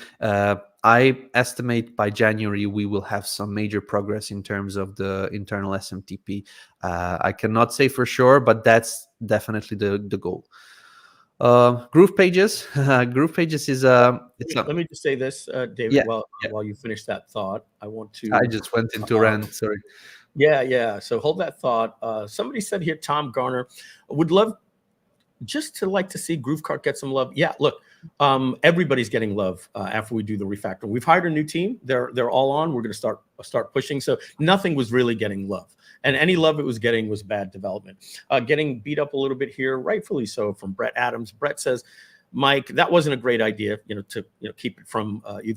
I estimate by January we will have some major progress in terms of the internal SMTP. I cannot say for sure, but that's definitely the goal. GroovePages. GroovePages is let me just say this, David. Yeah, while you finish that thought, I want to. I just went into a rant. Sorry. Yeah. So hold that thought. Somebody said here, Tom Garner would love just to see GrooveKart get some love. Yeah, look, everybody's getting love after we do the refactoring. We've hired a new team. They're all on. We're going to start pushing. So nothing was really getting love, and any love it was getting was bad development. Getting beat up a little bit here, rightfully so, from Brett Adams. Brett says, Mike, that wasn't a great idea. To keep it from you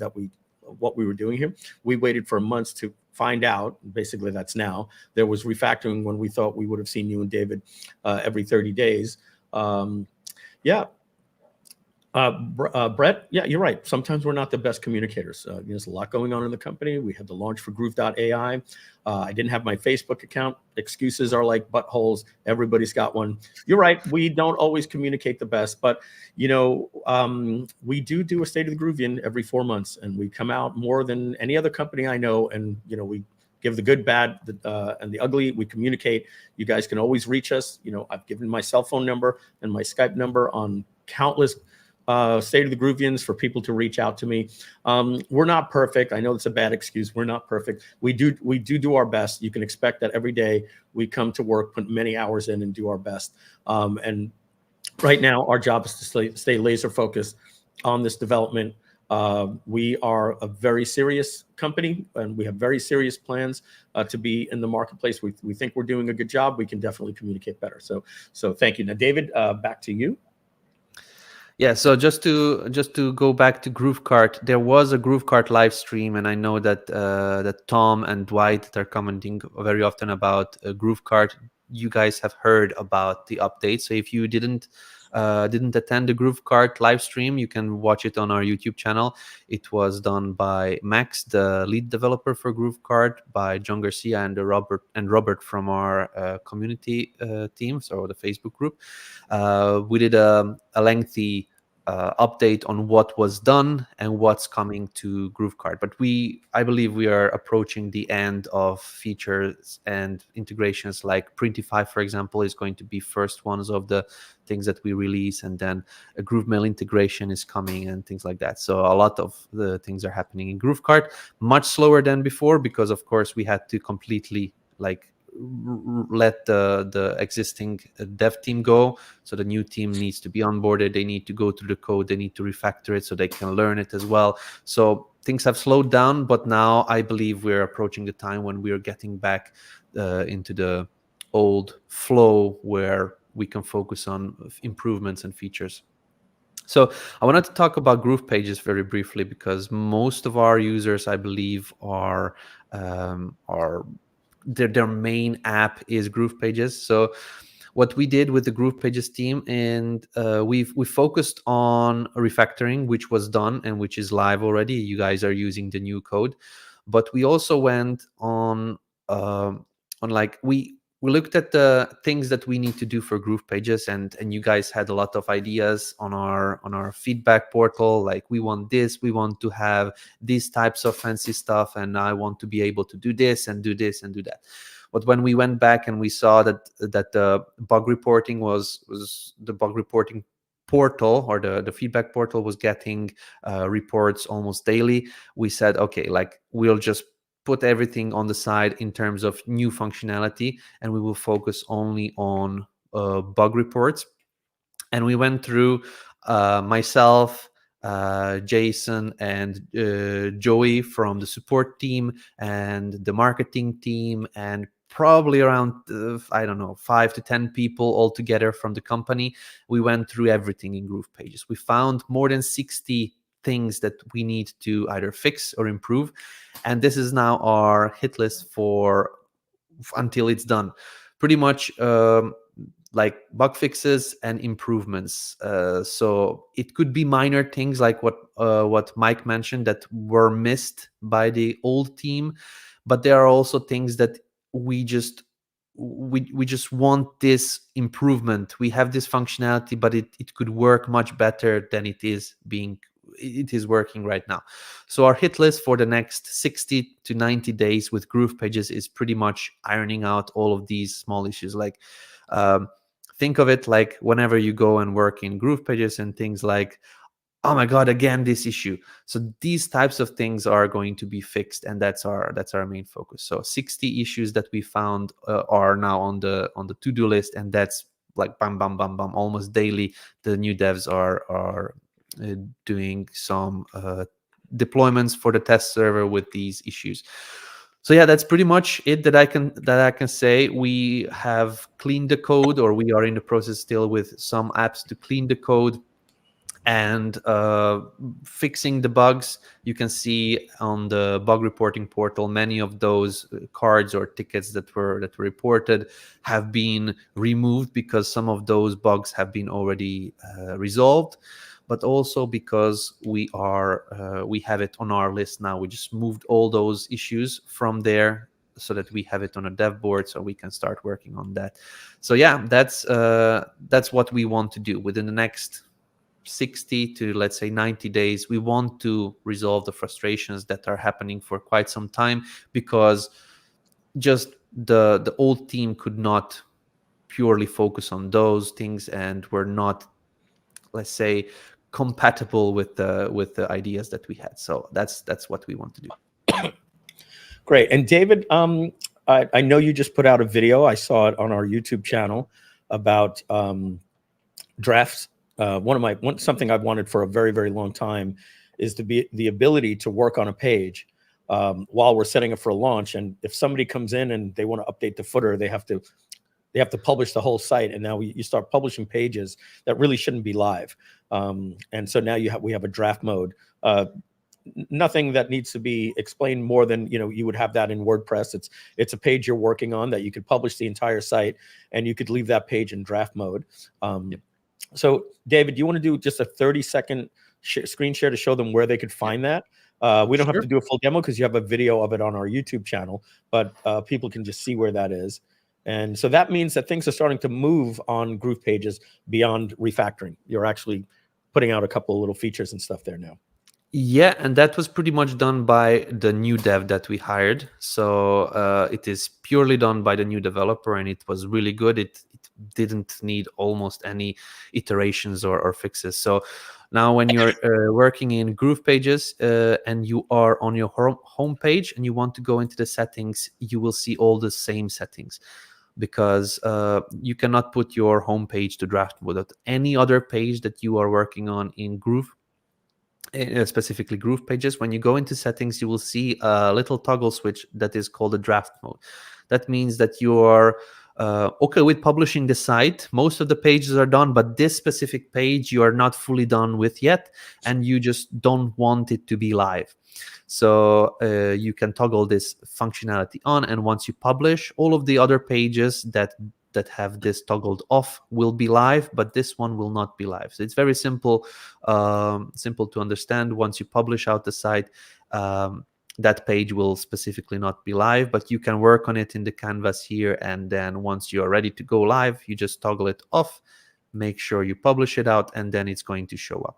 what we were doing here. We waited for months to find out. Basically, that's now. There was refactoring when we thought we would have seen you and David every 30 days. Yeah. Brett, yeah, you're right. Sometimes we're not the best communicators. There's a lot going on in the company. We had the launch for Groove.ai. I didn't have my Facebook account. Excuses are like buttholes. Everybody's got one. You're right. We don't always communicate the best, but we do a State of the Groovion every 4 months, and we come out more than any other company I know. And we give the good, bad, and the ugly. We communicate. You guys can always reach us. I've given my cell phone number and my Skype number on countless State of the Groovians for people to reach out to me. We're not perfect. I know it's a bad excuse. We're not perfect. We do our best. You can expect that every day we come to work, put many hours in, and do our best. And right now, our job is to stay laser focused on this development. We are a very serious company, and we have very serious plans to be in the marketplace. We think we're doing a good job. We can definitely communicate better. So thank you. Now, David, back to you. Yeah, so just to go back to GrooveKart, there was a GrooveKart live stream, and I know that that Tom and Dwight are commenting very often about GrooveKart. You guys have heard about the update, so if you didn't attend the GrooveKart live stream, you can watch it on our YouTube channel. It was done by Max, the lead developer for GrooveKart, by John Garcia and Robert from our community team, so the Facebook group. We did a lengthy update on what was done and what's coming to GrooveKart. But I believe we are approaching the end of features and integrations, like Printify, for example, is going to be first ones of the things that we release, and then a GrooveMail integration is coming and things like that. So a lot of the things are happening in GrooveKart, much slower than before, because of course we had to completely let the existing dev team go. So the new team needs to be onboarded. They need to go through the code. They need to refactor it so they can learn it as well. So things have slowed down, but now I believe we're approaching the time when we are getting back into the old flow where we can focus on improvements and features. So I wanted to talk about GroovePages very briefly, because most of our users, I believe, are their main app is GroovePages. So what we did with the GroovePages team, and we focused on refactoring, which was done and which is live already. You guys are using the new code, but we also went on we looked at the things that we need to do for GroovePages, and you guys had a lot of ideas on our feedback portal. Like, we want this, we want to have these types of fancy stuff, and I want to be able to do this and do this and do that. But when we went back and we saw that the bug reporting was the bug reporting portal, or the feedback portal, was getting reports almost daily, we said, okay, we'll just put everything on the side in terms of new functionality, and we will focus only on bug reports. And we went through myself, Jason, and Joey from the support team and the marketing team, and probably around 5 to 10 people all together from the company. We went through everything in GroovePages. We found more than 60 things that we need to either fix or improve, and this is now our hit list for until it's done. Pretty much like bug fixes and improvements. So it could be minor things like what Mike mentioned that were missed by the old team, but there are also things that we just want this improvement. We have this functionality, but it could work much better than it is working right now. So our hit list for the next 60 to 90 days with GroovePages is pretty much ironing out all of these small issues. Like, think of it like whenever you go and work in GroovePages and things like, oh my God, again, this issue. So these types of things are going to be fixed, and that's our main focus. So 60 issues that we found are now on the to-do list, and that's like bam, bam, bam, bam, almost daily. The new devs are doing some deployments for the test server with these issues. So yeah, that's pretty much it that I can say. We have cleaned the code, or we are in the process still with some apps to clean the code and fixing the bugs. You can see on the bug reporting portal, many of those cards or tickets that were reported have been removed because some of those bugs have been already resolved, but also because we have it on our list now. We just moved all those issues from there so that we have it on a dev board, so we can start working on that. So yeah, that's what we want to do within the next 60 to, let's say, 90 days. We want to resolve the frustrations that are happening for quite some time, because just the old team could not purely focus on those things, and were not, let's say, compatible with the ideas that we had. So that's what we want to do. Great. And David, I know you just put out a video. I saw it on our YouTube channel about drafts. Something I've wanted for a very, very long time is to be the ability to work on a page while we're setting it for a launch. And if somebody comes in and they want to update the footer, they have to publish the whole site. And now you start publishing pages that really shouldn't be live. And so now we have a draft mode. Nothing that needs to be explained more than, you would have that in WordPress. It's a page you're working on that you could publish the entire site, and you could leave that page in draft mode. So David, do you want to do just a 30-second screen share to show them where they could find that? We don't have to do a full demo because you have a video of it on our YouTube channel, but people can just see where that is. And so that means that things are starting to move on GroovePages beyond refactoring. You're actually putting out a couple of little features and stuff there now. Yeah, and that was pretty much done by the new dev that we hired. So it is purely done by the new developer, and it was really good. It didn't need almost any iterations or fixes. So now when you're working in GroovePages and you are on your home page and you want to go into the settings, you will see all the same settings, because you cannot put your home page to draft mode at any other page that you are working on in Groove. Specifically GroovePages. When you go into settings, you will see a little toggle switch that is called a draft mode. That means that you are okay with publishing the site. Most of the pages are done, but this specific page you are not fully done with yet, and you just don't want it to be live. So you can toggle this functionality on, and once you publish, all of the other pages that have this toggled off will be live, but this one will not be live. So it's very simple to understand. Once you publish out the site, that page will specifically not be live, but you can work on it in the canvas here, and then once you are ready to go live, you just toggle it off, make sure you publish it out, and then it's going to show up.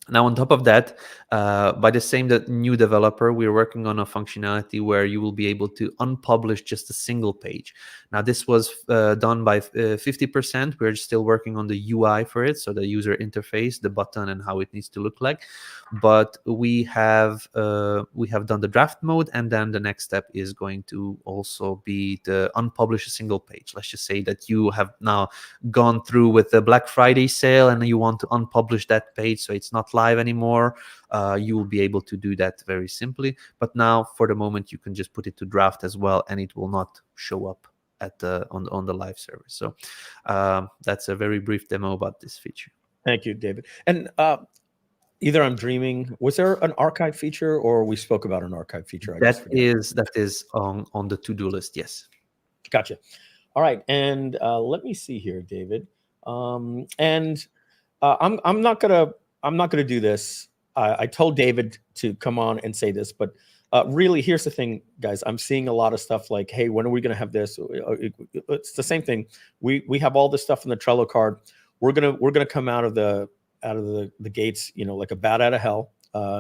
Now, on top of that, by the same new developer, we're working on a functionality where you will be able to unpublish just a single page. Now, this was done by 50%. We're still working on the UI for it, so the user interface, the button, and how it needs to look like. But we have done the draft mode, and then the next step is going to also be to unpublish a single page. Let's just say that you have now gone through with the Black Friday sale, and you want to unpublish that page, so it's not live anymore. You will be able to do that very simply. But now, for the moment, you can just put it to draft as well, and it will not show up at on the live server. So that's a very brief demo about this feature. Thank you, David. And either I'm dreaming. Was there an archive feature, or we spoke about an archive feature? That is on the to-do list. Yes. Gotcha. All right, and let me see here, David. I'm not gonna do this. I told David to come on and say this, but really, here's the thing, guys. I'm seeing a lot of stuff like, "Hey, when are we gonna have this?" It's the same thing. We have all this stuff in the Trello card. We're gonna come out of the gates, like a bat out of hell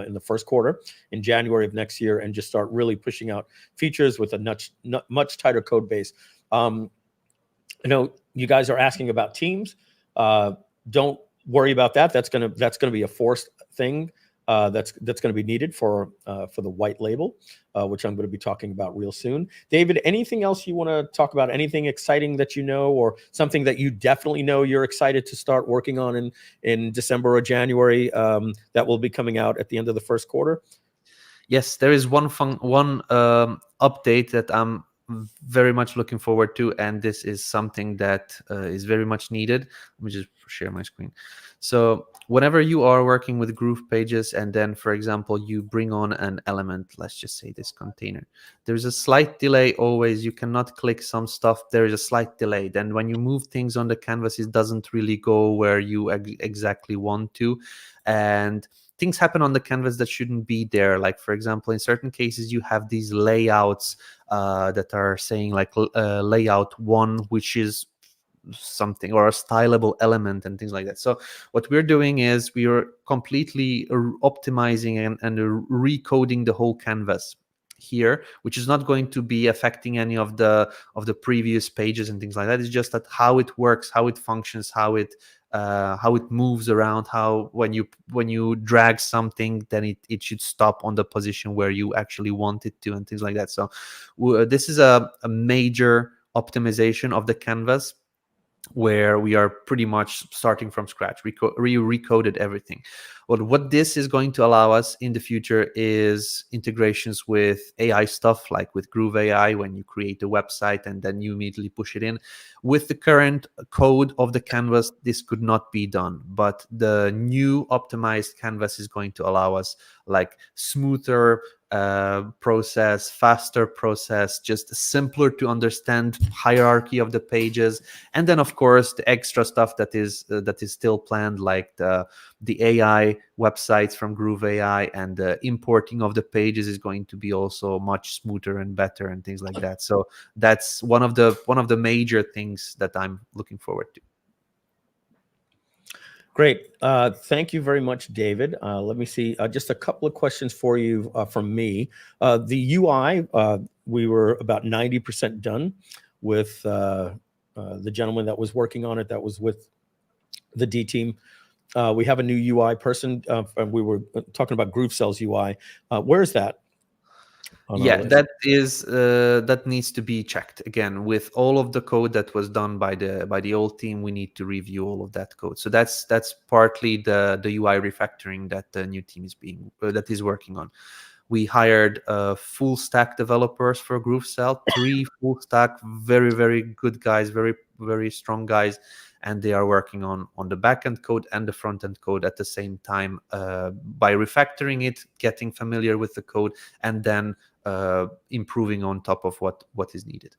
in the first quarter in January of next year, and just start really pushing out features with a much tighter code base. You guys are asking about teams. Don't worry about that. That's gonna be a forced thing. That's going to be needed for the white label, which I'm going to be talking about real soon. David, anything else you want to talk about? Anything exciting that you know, or something that you definitely know you're excited to start working on in December or January that will be coming out at the end of the first quarter? Yes, there is one update that I'm very much looking forward to, and this is something that is very much needed. Let me just share my screen. So whenever you are working with GroovePages, and then, for example, you bring on an element, let's just say this container, there's a slight delay always. You cannot click some stuff. There is a slight delay. Then when you move things on the canvas, it doesn't really go where you exactly want to. And things happen on the canvas that shouldn't be there. Like, for example, in certain cases, you have these layouts that are saying like layout 1, which is something, or a stylable element and things like that. So what we're doing is we are completely optimizing and recoding the whole canvas here, which is not going to be affecting any of the previous pages and things like that. It's just that how it works, how it functions, how it how it moves around, how when you drag something, then it should stop on the position where you actually want it to, and things like that. So this is a major optimization of the canvas, where we are pretty much starting from scratch. We recoded everything. What this is going to allow us in the future is integrations with AI stuff, like with Groove.ai, when you create a website and then you immediately push it in. With the current code of the canvas, this could not be done, but the new optimized canvas is going to allow us like smoother process, faster process, just simpler to understand hierarchy of the pages. And then of course the extra stuff that is still planned, like the AI websites from Groove.ai, and the importing of the pages is going to be also much smoother and better, and things like that. So that's one of the major things that I'm looking forward to. Great. Thank you very much, David. Let me see. Just a couple of questions for you from me. The UI, we were about 90% done with the gentleman that was working on it, that was with the D team. We have a new UI person, and we were talking about GrooveCell's UI. Where is that? Yeah, that needs to be checked again. With all of the code that was done by the old team, we need to review all of that code. So that's partly the UI refactoring that the new team is working on. We hired full stack developers for GrooveCell, 3 full stack, very, very good guys, very, very strong guys, and they are working on the backend code and the front end code at the same time, by refactoring it, getting familiar with the code, and then improving on top of what is needed.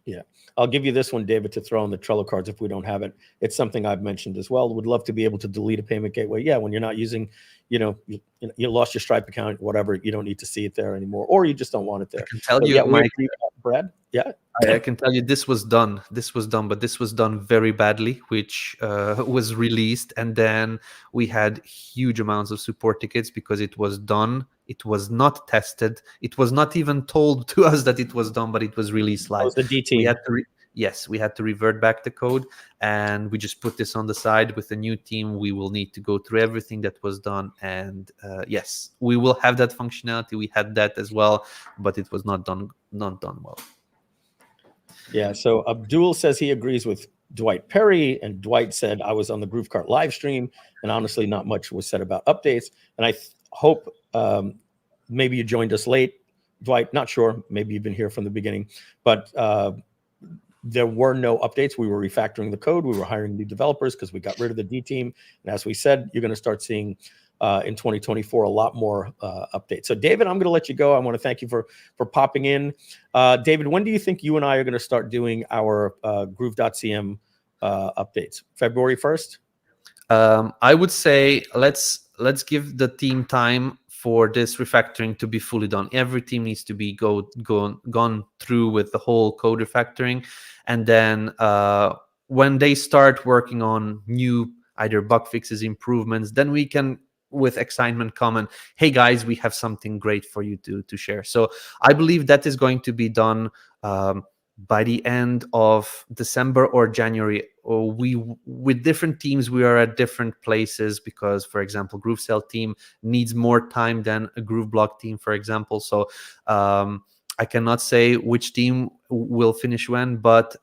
Yeah, I'll give you this one, David, to throw on the Trello cards if we don't have it. It's something I've mentioned as well. Would love to be able to delete a payment gateway. Yeah, when you're not using, you lost your Stripe account, whatever, you don't need to see it there anymore, or you just don't want it there. I can tell you, yeah, Mike, Brad. Yeah, I can tell you this was done, but this was done very badly, which was released, and then we had huge amounts of support tickets because it was done. It was not tested. It was not even told to us that it was done, but it was released live. was the D team. We had to revert back the code, and we just put this on the side. With the new team, we will need to go through everything that was done, and yes, we will have that functionality. We had that as well, but it was not done well. Yeah, so Abdul says he agrees with Dwight Perry, and Dwight said, I was on the GrooveKart live stream, and honestly, not much was said about updates. And I hope maybe you joined us late, Dwight, not sure. Maybe you've been here from the beginning, but there were no updates. We were refactoring the code. We were hiring new developers because we got rid of the D team. And as we said, you're going to start seeing in 2024 a lot more updates. So David, I'm going to let you go. I want to thank you for popping in. David, when do you think you and I are going to start doing our Groove.cm updates? February 1st? I would say let's give the team time for this refactoring to be fully done. Every team needs to be gone through with the whole code refactoring, and then when they start working on new either bug fixes, improvements, then we can with excitement comment, hey guys, we have something great for you to share. So I believe that is going to be done by the end of December or January. With different teams, we are at different places because, for example, GrooveCell team needs more time than a GrooveBlock team, for example. So I cannot say which team will finish when, but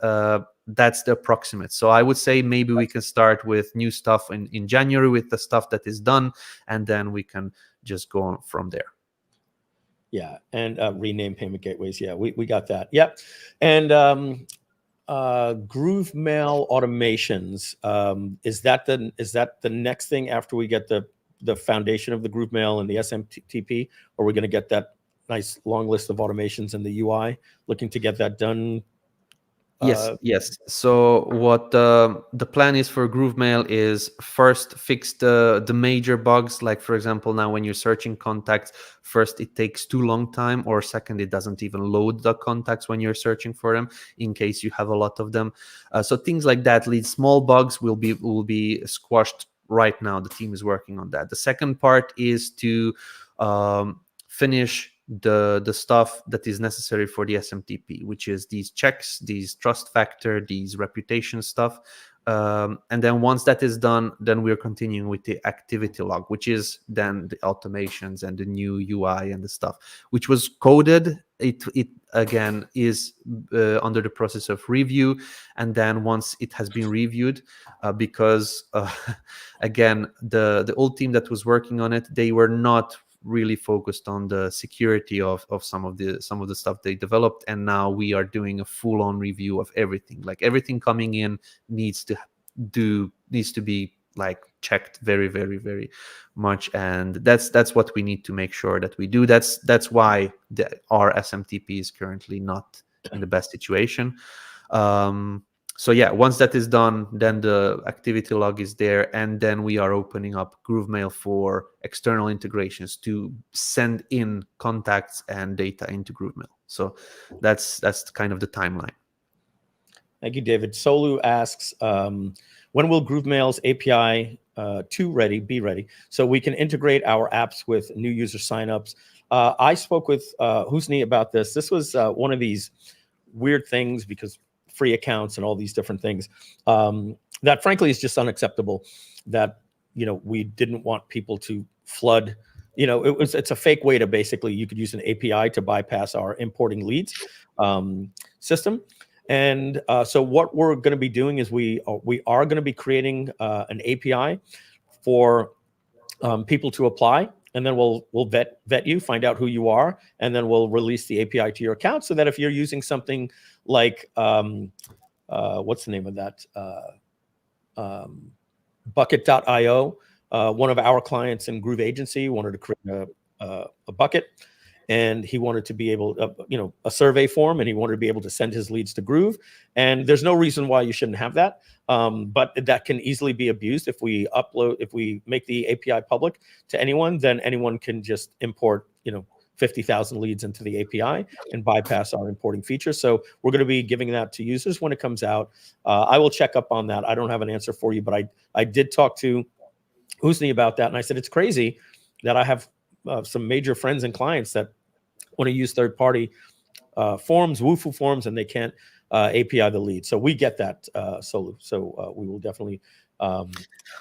that's the approximate. So I would say maybe we can start with new stuff in January with the stuff that is done, and then we can just go on from there. Yeah, and rename payment gateways. Yeah, we got that. Yep. And Groove Mail automations. Is that the next thing after we get the foundation of the Groove Mail and the SMTP? Or are we going to get that nice long list of automations in the UI? Looking to get that done. Yes. So what the plan is for Groove Mail is first fix the major bugs. Like, for example, now when you're searching contacts, first it takes too long time, or second it doesn't even load the contacts when you're searching for them in case you have a lot of them. So things like that, small bugs will be squashed right now. The team is working on that. The second part is to finish the stuff that is necessary for the SMTP, which is these checks, these trust factor, these reputation stuff. And then once that is done, then we're continuing with the activity log, which is then the automations and the new UI and the stuff, which was coded. It again is under the process of review. And then once it has been reviewed, because again, the old team that was working on it, they were not really focused on the security of some of the stuff they developed, and now we are doing a full-on review of everything. Like everything coming in needs to be like checked very, very, very much, and that's what we need to make sure that we do. That's why our SMTP is currently not in the best situation. So yeah, once that is done, then the activity log is there, and then we are opening up GrooveMail for external integrations to send in contacts and data into GrooveMail. So that's kind of the timeline. Thank you, David. Solu asks, when will GrooveMail's API 2 be ready so we can integrate our apps with new user signups? I spoke with Husni about this. This was one of these weird things because free accounts and all these different things that frankly is just unacceptable, that, you know, we didn't want people to flood, you know, it's a fake way to basically, you could use an API to bypass our importing leads system. And so what we're going to be doing is we are going to be creating an API for people to apply, and then we'll vet you, find out who you are, and then we'll release the API to your account, so that if you're using something like what's the name of that, Bucket.io, one of our clients in Groove Agency wanted to create a bucket, and he wanted to be able, you know, a survey form, and he wanted to be able to send his leads to Groove. And there's no reason why you shouldn't have that. But that can easily be abused if we make the API public to anyone, then anyone can just import, you know, 50,000 leads into the API and bypass our importing feature. So we're going to be giving that to users when it comes out. I will check up on that. I don't have an answer for you, but I did talk to Husni about that. And I said, it's crazy that I have some major friends and clients that want to use third-party forms, Wufoo forms, and they can't API the lead. So we get that, Solu. So we will definitely.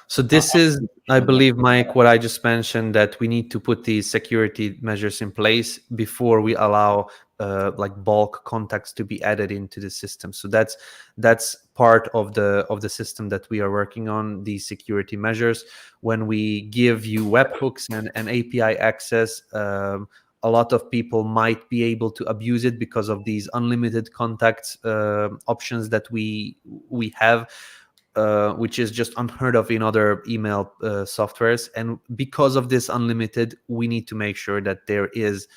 So this is, I believe, Mike, what I just mentioned, that we need to put these security measures in place before we allow like bulk contacts to be added into the system. So that's part of the system that we are working on, these security measures. When we give you webhooks and API access, a lot of people might be able to abuse it because of these unlimited contacts options that we have. Which is just unheard of in other email softwares. And because of this unlimited, we need to make sure that there is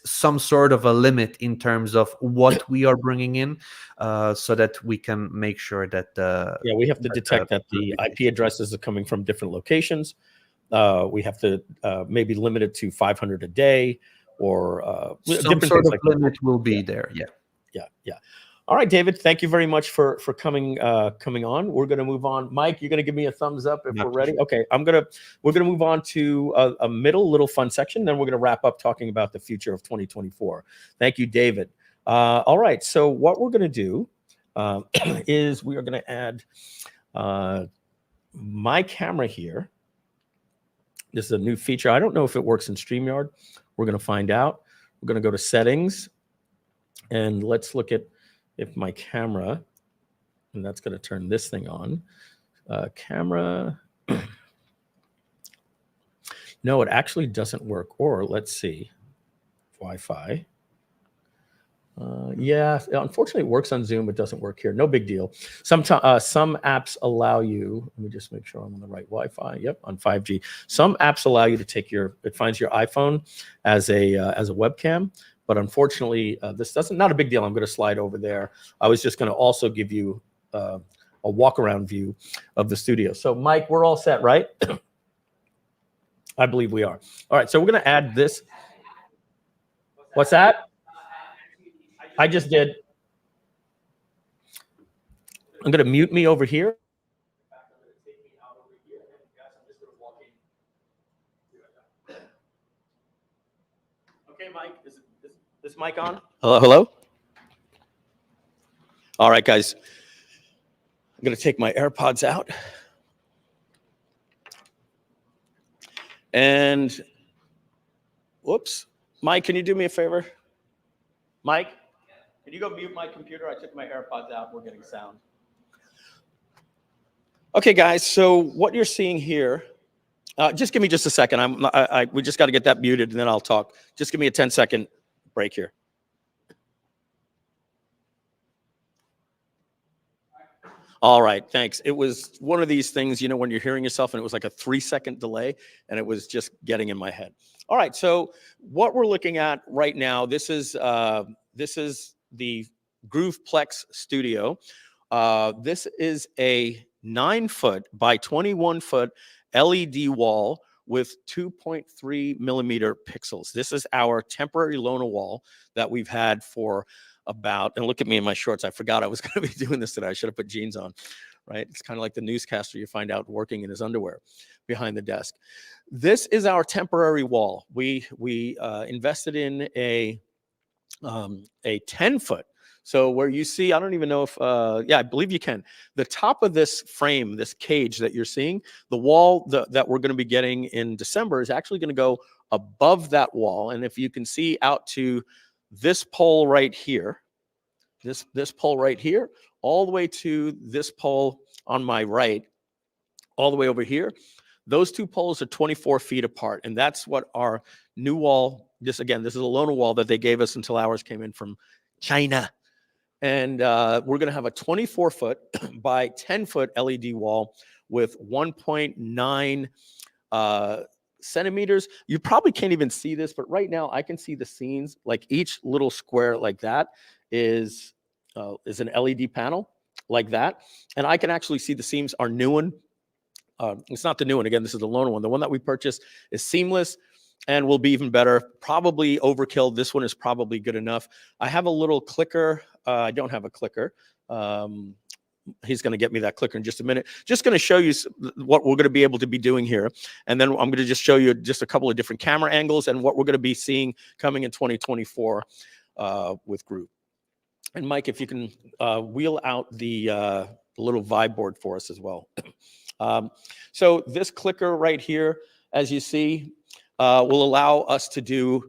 some sort of a limit in terms of what we are bringing in, so that we can make sure that we have to detect that the IP addresses are coming from different locations. We have to maybe limit it to 500 a day, or some sort of limit will be there. Yeah. All right, David, thank you very much for coming on. We're going to move on. Mike, you're going to give me a thumbs up if we're ready. Okay, we're going to move on to a little fun section. Then we're going to wrap up talking about the future of 2024. Thank you, David. All right, so what we're going to do is we are going to add my camera here. This is a new feature. I don't know if it works in StreamYard. We're going to find out. We're going to go to settings, and let's look at if my camera, and that's going to turn this thing on, camera. No, it actually doesn't work. Or let's see, Wi-Fi. Yeah, unfortunately it works on Zoom. It doesn't work here. No big deal. Some apps allow you, let me just make sure I'm on the right Wi-Fi. Yep, on 5G. Some apps allow you to take it finds your iPhone as a webcam. But unfortunately, this doesn't, not a big deal. I'm going to slide over there. I was just going to also give you a walk-around view of the studio. So, Mike, we're all set, right? I believe we are. All right, so we're going to add this. What's that? I just did. I'm going to mute me over here. Okay, Mike, is this mic on? Hello? All right, guys. I'm going to take my AirPods out. And, whoops. Mike, can you do me a favor? Mike, can you go mute my computer? I took my AirPods out. We're getting sound. Okay, guys, so what you're seeing here, just give me just a second. We just got to get that muted, and then I'll talk. Just give me a 10-second break here. All right, thanks. It was one of these things, you know, when you're hearing yourself and it was like a 3-second delay and it was just getting in my head. All right, so what we're looking at right now, this is the GroovePlex Studio. This is a 9-foot by 21-foot LED wall with 2.3 millimeter pixels. This is our temporary Lona wall that we've had for about, and look at me in my shorts. I forgot I was going to be doing this today. I should have put jeans on, right? It's kind of like the newscaster you find out working in his underwear behind the desk. This is our temporary wall. We invested in a 10-foot. So where you see, I don't even know if, yeah, I believe you can. The top of this frame, this cage that you're seeing, the wall that we're going to be getting in December is actually going to go above that wall. And if you can see out to this pole right here, this pole right here, all the way to this pole on my right, all the way over here, those two poles are 24 feet apart. And that's what our new wall, this is a Lona wall that they gave us until ours came in from China. And we're going to have a 24-foot by 10-foot LED wall with 1.9 centimeters. You probably can't even see this, but right now I can see the scenes. Like each little square like that is an LED panel like that. And I can actually see the seams. Our new one, it's not the new one. Again, this is the Lona one. The one that we purchased is seamless and will be even better. Probably overkill. This one is probably good enough. I have a little clicker. I don't have a clicker. He's going to get me that clicker in just a minute. Just going to show you what we're going to be able to be doing here. And then I'm going to just show you just a couple of different camera angles and what we're going to be seeing coming in 2024 with Groove. And Mike, if you can wheel out the little vibe board for us as well. So this clicker right here, as you see, will allow us to do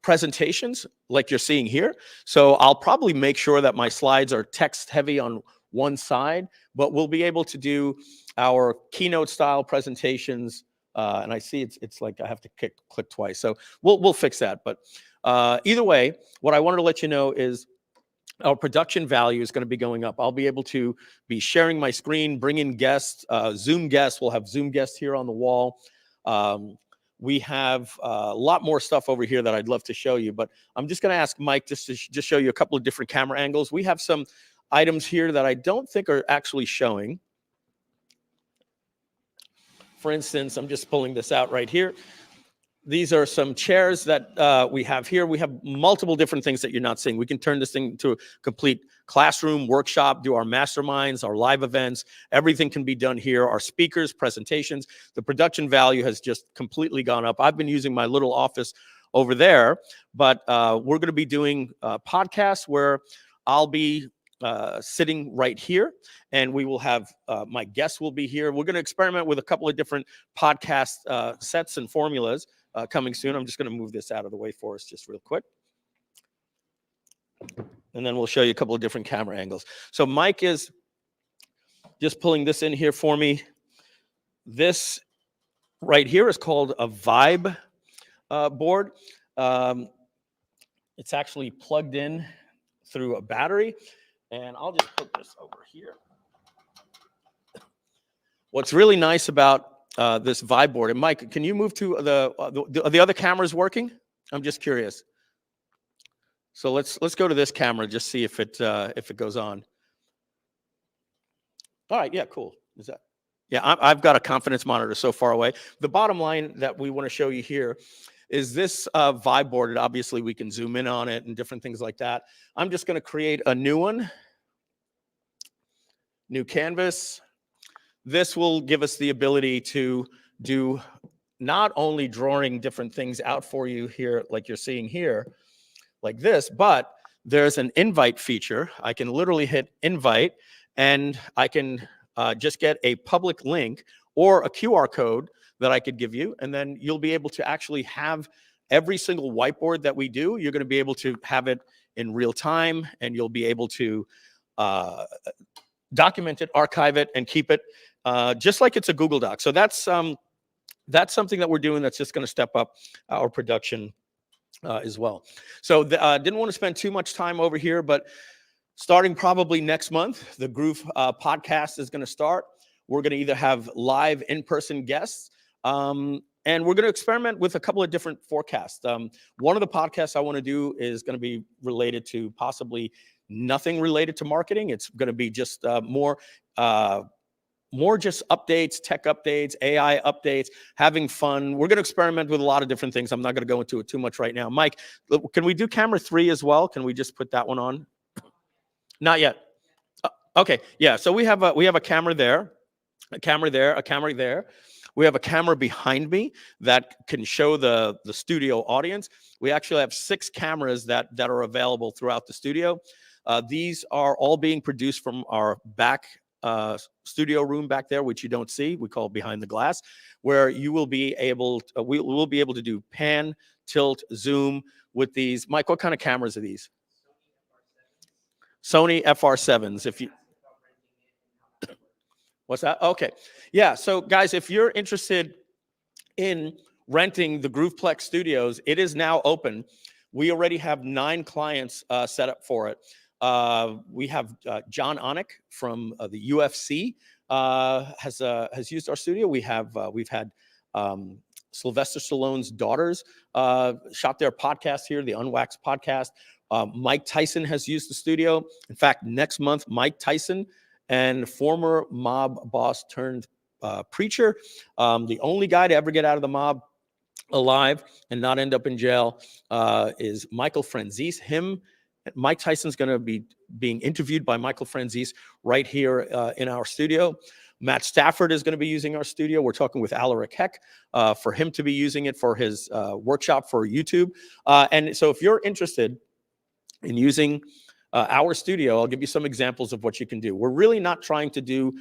presentations like you're seeing here. So I'll probably make sure that my slides are text heavy on one side, but we'll be able to do our keynote style presentations. And I see it's like I have to click twice. So we'll fix that. But either way, what I wanted to let you know is our production value is going to be going up. I'll be able to be sharing my screen, bring in guests, Zoom guests. We'll have Zoom guests here on the wall. We have a lot more stuff over here that I'd love to show you, but I'm just going to ask Mike just to show you a couple of different camera angles. We have some items here that I don't think are actually showing. For instance, I'm just pulling this out right here. These are some chairs that we have here. We have multiple different things that you're not seeing. We can turn this thing into a complete classroom, workshop, do our masterminds, our live events. Everything can be done here. Our speakers, presentations. The production value has just completely gone up. I've been using my little office over there, but we're going to be doing podcasts where I'll be sitting right here, and we will have my guests will be here. We're going to experiment with a couple of different podcast sets and formulas coming soon. I'm just going to move this out of the way for us just real quick. And then we'll show you a couple of different camera angles. So Mike is just pulling this in here for me. This right here is called a vibe board. It's actually plugged in through a battery. And I'll just put this over here. What's really nice about this vibe board, and Mike, can you move to the other cameras working? I'm just curious. So let's go to this camera, just see if it goes on. All right, yeah, cool. Is that? Yeah, I've got a confidence monitor so far away. The bottom line that we want to show you here is this vibe board. Obviously, we can zoom in on it and different things like that. I'm just going to create a new one. New canvas. This will give us the ability to do not only drawing different things out for you here, like you're seeing here, like this, but there's an invite feature. I can literally hit invite, and I can just get a public link or a QR code that I could give you, and then you'll be able to actually have every single whiteboard that we do. You're going to be able to have it in real time, and you'll be able to document it, archive it, and keep it just like it's a Google Doc. So that's something that we're doing that's just going to step up our production as well. So didn't want to spend too much time over here, but starting probably next month, the Groove podcast is going to start. We're going to either have live in-person guests, and we're going to experiment with a couple of different forecasts. One of the podcasts I want to do is going to be related to possibly nothing related to marketing. It's going to be just more just updates, tech updates, AI updates, having fun. We're going to experiment with a lot of different things. I'm not going to go into it too much right now. Mike, can we do camera 3 as well? Can we just put that one on? Not yet. Okay, yeah. So we have a camera there, a camera there, a camera there. We have a camera behind me that can show the studio audience. We actually have 6 cameras that are available throughout the studio. These are all being produced from our back studio room back there, which you don't see. We call it behind the glass, where you will be able to, we will be able to do pan, tilt, zoom with these. Mike, what kind of cameras are these? Sony FR7s. If you, what's that? Okay, yeah. So guys, if you're interested in renting the GroovePlex Studios, it is now open. We already have 9 clients set up for it. We have John Onik from the UFC has used our studio. We've had Sylvester Stallone's daughters shot their podcast here, the Unwaxed podcast. Mike Tyson has used the studio. In fact, next month, Mike Tyson and former mob boss turned preacher, the only guy to ever get out of the mob alive and not end up in jail, is Michael Franzese. Mike Tyson's going to be being interviewed by Michael Franzese right here in our studio. Matt Stafford is going to be using our studio. We're talking with Alaric Heck for him to be using it for his workshop for YouTube. And so if you're interested in using our studio, I'll give you some examples of what you can do. We're really not trying to do,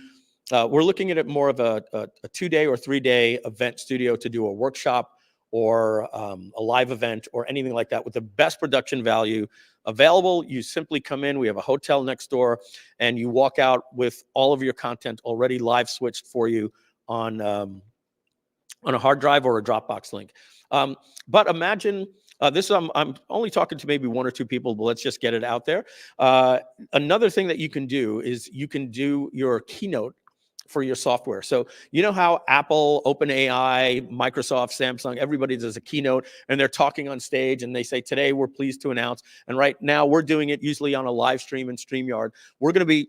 we're looking at it more of a 2-day or 3-day event studio to do a workshop or a live event or anything like that with the best production value available. You simply come in, we have a hotel next door, and you walk out with all of your content already live switched for you on a hard drive or a Dropbox link. But imagine, this I'm only talking to maybe 1 or 2 people, but let's just get it out there. Another thing that you can do is you can do your keynote for your software. So you know how Apple, OpenAI, Microsoft, Samsung, everybody does a keynote and they're talking on stage and they say, today we're pleased to announce. And right now we're doing it usually on a live stream in StreamYard. We're going to be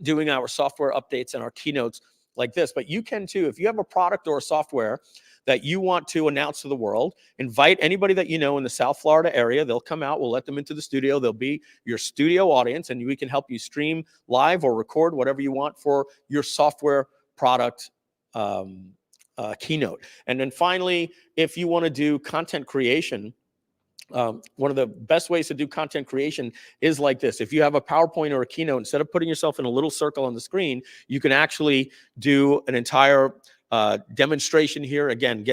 doing our software updates and our keynotes like this. But you can too, if you have a product or a software that you want to announce to the world, invite anybody that you know in the South Florida area. They'll come out, we'll let them into the studio. They'll be your studio audience, and we can help you stream live or record whatever you want for your software product keynote. And then finally, if you want to do content creation, one of the best ways to do content creation is like this. If you have a PowerPoint or a keynote, instead of putting yourself in a little circle on the screen, you can actually do an entire demonstration here. Again,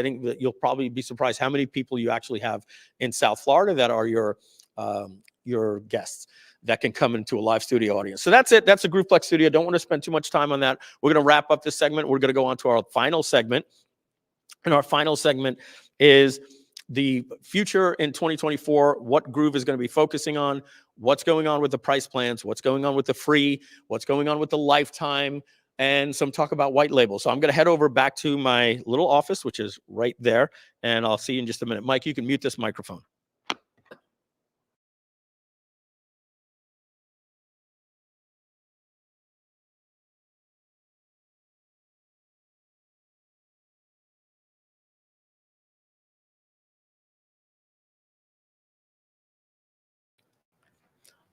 you'll probably be surprised how many people you actually have in South Florida that are your guests that can come into a live studio audience. So that's it. That's a GroovePlex Studio. Don't want to spend too much time on that. We're going to wrap up this segment. We're going to go on to our final segment. And our final segment is the future in 2024, what Groove is going to be focusing on, what's going on with the price plans, what's going on with the free, what's going on with the lifetime, and some talk about white label. So I'm going to head over back to my little office, which is right there, and I'll see you in just a minute. Mike, you can mute this microphone.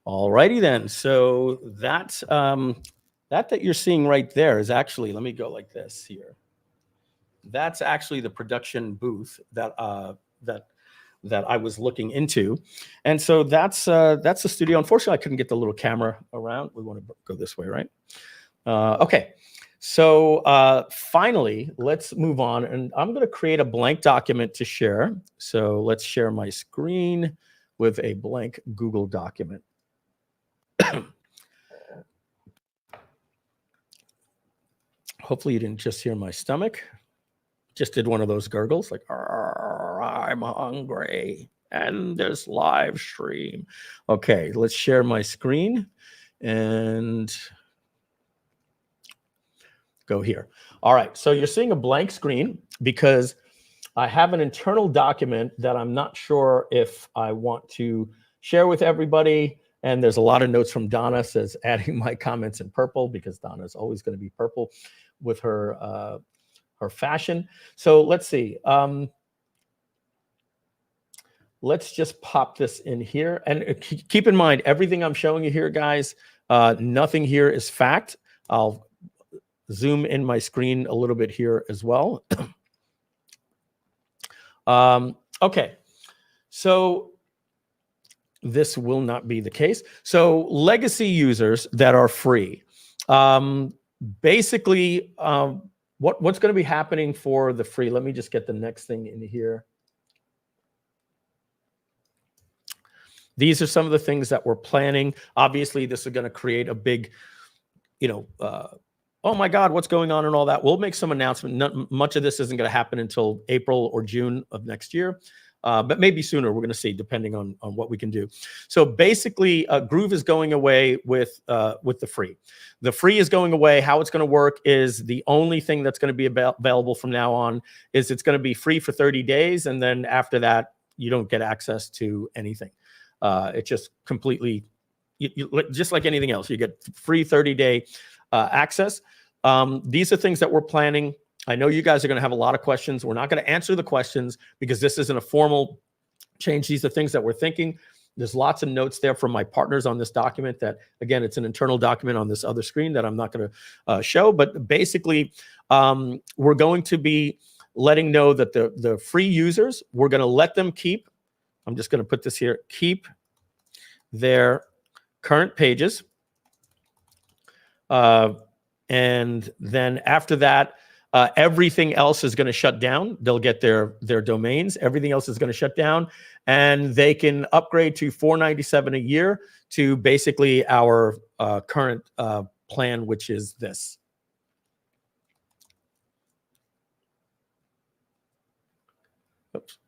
All righty then. So that you're seeing right there is actually, let me go like this here. That's actually the production booth that that I was looking into. And so that's the studio. Unfortunately, I couldn't get the little camera around. We want to go this way, right? Okay. So finally, let's move on. And I'm going to create a blank document to share. So let's share my screen with a blank Google document. Hopefully you didn't just hear my stomach. Just did one of those gurgles, like, I'm hungry, and this live stream. Okay, let's share my screen and go here. All right, so you're seeing a blank screen because I have an internal document that I'm not sure if I want to share with everybody. And there's a lot of notes from Donna, says adding my comments in purple, because Donna is always going to be purple with her her fashion. So let's see. Let's just pop this in here. And keep in mind, everything I'm showing you here, guys, nothing here is fact. I'll zoom in my screen a little bit here as well. Okay, so this will not be the case. So legacy users that are free, basically, what's going to be happening for the free? Let me just get the next thing in here. These are some of the things that we're planning. Obviously, this is going to create a big, oh my God, what's going on and all that. We'll make some announcement. Much of this isn't going to happen until April or June of next year, but maybe sooner. We're going to see, depending on what we can do. So basically, Groove is going away with the free. The free is going away. How it's going to work is the only thing that's going to be available from now on is it's going to be free for 30 days. And then after that, you don't get access to anything. It's just completely, just like anything else, you get free 30-day access. These are things that we're planning. I know you guys are going to have a lot of questions. We're not going to answer the questions because this isn't a formal change. These are things that we're thinking. There's lots of notes there from my partners on this document that, again, it's an internal document on this other screen that I'm not going to show. But basically, we're going to be letting know that the free users, we're going to let them keep, I'm just going to put this here, keep their current pages. And then after that, everything else is going to shut down. They'll get their domains. Everything else is going to shut down, and they can upgrade to $497 a year to basically our current plan, which is this. Oops.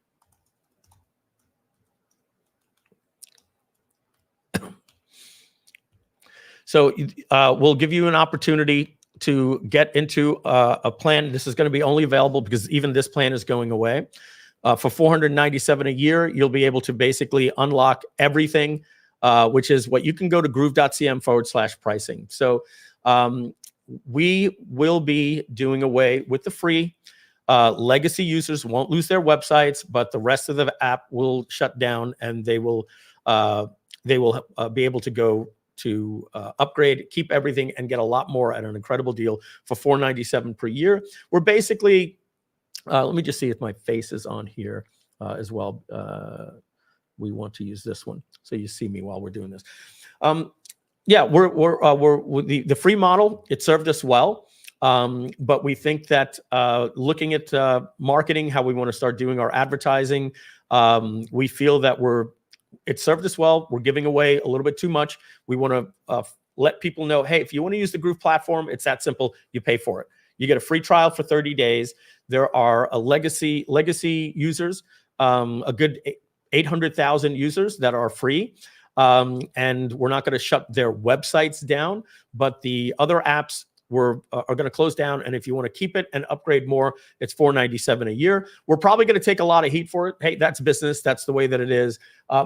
So we'll give you an opportunity to get into a plan. This is going to be only available because even this plan is going away. For $497 a year, you'll be able to basically unlock everything, which is what you can go to Groove.cm /pricing. So we will be doing away with the free. Legacy users won't lose their websites, but the rest of the app will shut down, and they will be able to go to upgrade, keep everything, and get a lot more at an incredible deal for $497 per year. We're basically, let me just see if my face is on here as well. We want to use this one so you see me while we're doing this. Yeah, we're the free model. It served us well, but we think that looking at marketing, how we want to start doing our advertising, we feel that it served us well. We're giving away a little bit too much. We want to let people know, hey, if you want to use the Groove platform, it's that simple. You pay for it. You get a free trial for 30 days. There are legacy users, a good 800,000 users that are free. And we're not going to shut their websites down, but the other apps are going to close down. And if you want to keep it and upgrade more, it's $497 a year. We're probably going to take a lot of heat for it. Hey, that's business. That's the way that it is.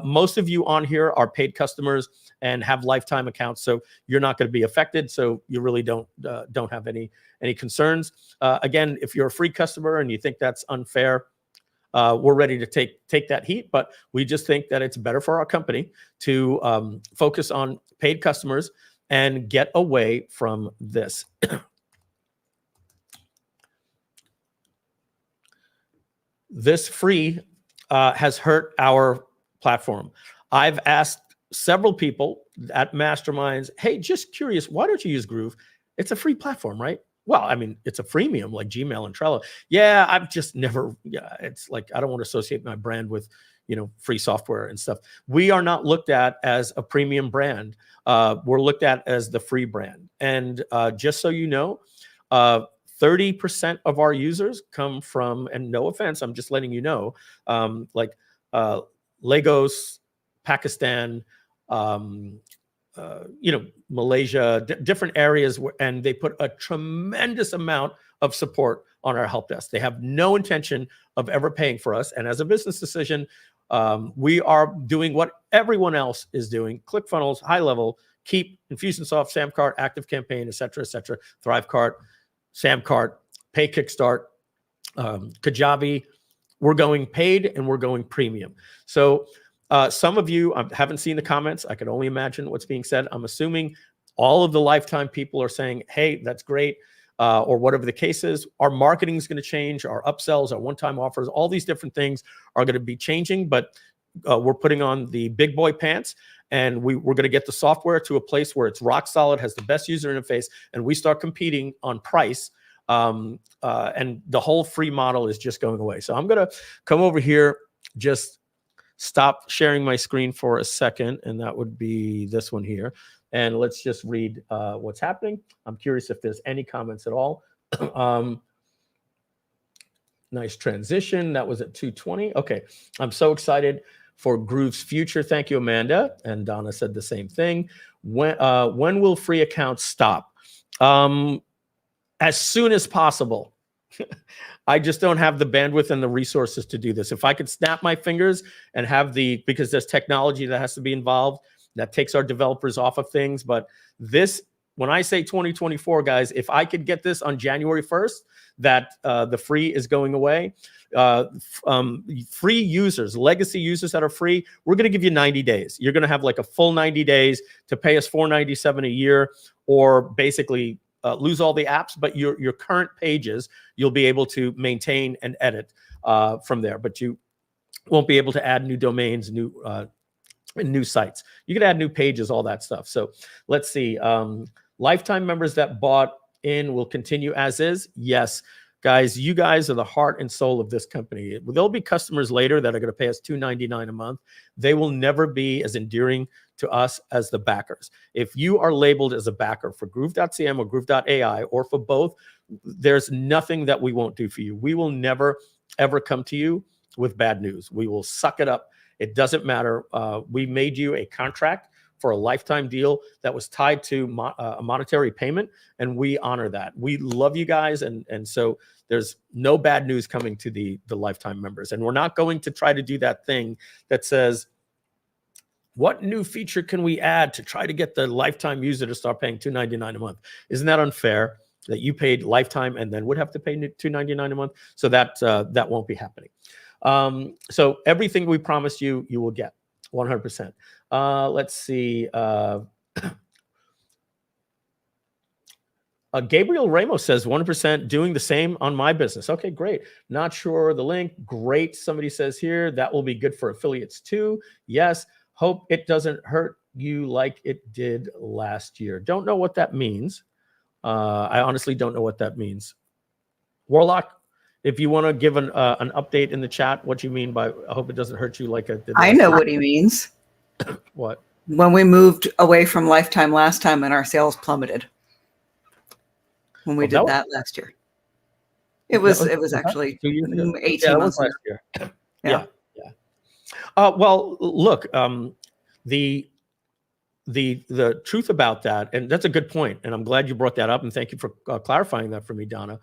Most of you on here are paid customers and have lifetime accounts, so you're not going to be affected. So you really don't have any concerns. Again, if you're a free customer and you think that's unfair, we're ready to take that heat, but we just think that it's better for our company to focus on paid customers and get away from this. This free has hurt our platform. I've asked several people at masterminds, hey, just curious, why don't you use Groove? It's a free platform, right? Well, I mean, it's a freemium like Gmail and Trello. Yeah, I've just never, yeah, it's like, I don't want to associate my brand with, you know, free software and stuff. We are not looked at as a premium brand. We're looked at as the free brand. And just so you know, 30% of our users come from, and no offense, I'm just letting you know, like Lagos, Pakistan, you know, Malaysia, different areas, and they put a tremendous amount of support on our help desk. They have no intention of ever paying for us. And as a business decision, we are doing what everyone else is doing: ClickFunnels, High Level, Keep, Infusionsoft, SamCart, ActiveCampaign, et cetera, ThriveCart, SamCart, Pay Kickstart, Kajabi. We're going paid and we're going premium. So some of you, I haven't seen the comments. I can only imagine what's being said. I'm assuming all of the lifetime people are saying, hey, that's great, or whatever the case is. Our marketing is going to change. Our upsells, our one-time offers, all these different things are going to be changing, but we're putting on the big boy pants, and we're going to get the software to a place where it's rock solid, has the best user interface, and we start competing on price. And the whole free model is just going away. So I'm going to come over here, just stop sharing my screen for a second, and that would be this one here. And let's just read what's happening. I'm curious if there's any comments at all. Nice transition. That was at 2:20. Okay, I'm so excited for Groove's future. Thank you, Amanda. And Donna said the same thing. When will free accounts stop? As soon as possible. I just don't have the bandwidth and the resources to do this. If I could snap my fingers and have because there's technology that has to be involved, that takes our developers off of things. But this, when I say 2024, guys, if I could get this on January 1st, that the free is going away, free users, legacy users that are free, we're going to give you 90 days. You're going to have like a full 90 days to pay us $497 a year, or basically lose all the apps, but your current pages, you'll be able to maintain and edit from there, but you won't be able to add new domains, new sites. You can add new pages, all that stuff. So let's see. Lifetime members that bought in will continue as is. Yes, guys, you guys are the heart and soul of this company. There'll be customers later that are going to pay us $299 a month. They will never be as endearing to us as the backers. If you are labeled as a backer for Groove.cm or Groove.ai, or for both, there's nothing that we won't do for you. We will never, ever come to you with bad news. We will suck it up. It doesn't matter. We made you a contract for a lifetime deal that was tied to a monetary payment, and we honor that. We love you guys, and so there's no bad news coming to the lifetime members. And we're not going to try to do that thing that says, what new feature can we add to try to get the lifetime user to start paying $299 a month? Isn't that unfair that you paid lifetime and then would have to pay $299 a month? So that won't be happening. So everything we promised you, you will get 100%. Let's see. Gabriel Ramos says 100% doing the same on my business. Okay, great. Not sure the link. Great. Somebody says here that will be good for affiliates too. Yes. Hope it doesn't hurt you like it did last year. Don't know what that means. I honestly don't know what that means. Warlock, if you want to give an update in the chat, what you mean by I hope it doesn't hurt you like it did last year. I know what he means. What? When we moved away from lifetime last time and our sales plummeted. When we did that last year. It was actually 2 years ago. 18 months last year. Yeah. Well, look, the truth about that, and that's a good point, and I'm glad you brought that up, and thank you for clarifying that for me, Donna.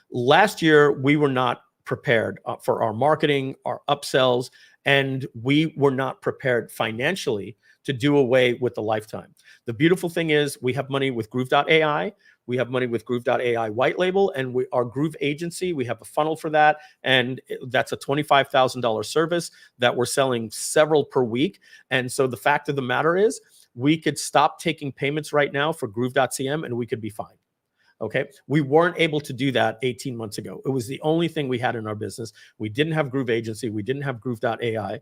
Last year, we were not prepared for our marketing, our upsells, and we were not prepared financially to do away with the lifetime. The beautiful thing is we have money with Groove.ai. We have money with Groove.ai white label, and our Groove agency, we have a funnel for that. And that's a $25,000 service that we're selling several per week. And so the fact of the matter is we could stop taking payments right now for Groove.cm and we could be fine. Okay, we weren't able to do that 18 months ago. It was the only thing we had in our business. We didn't have Groove Agency. We didn't have Groove.ai.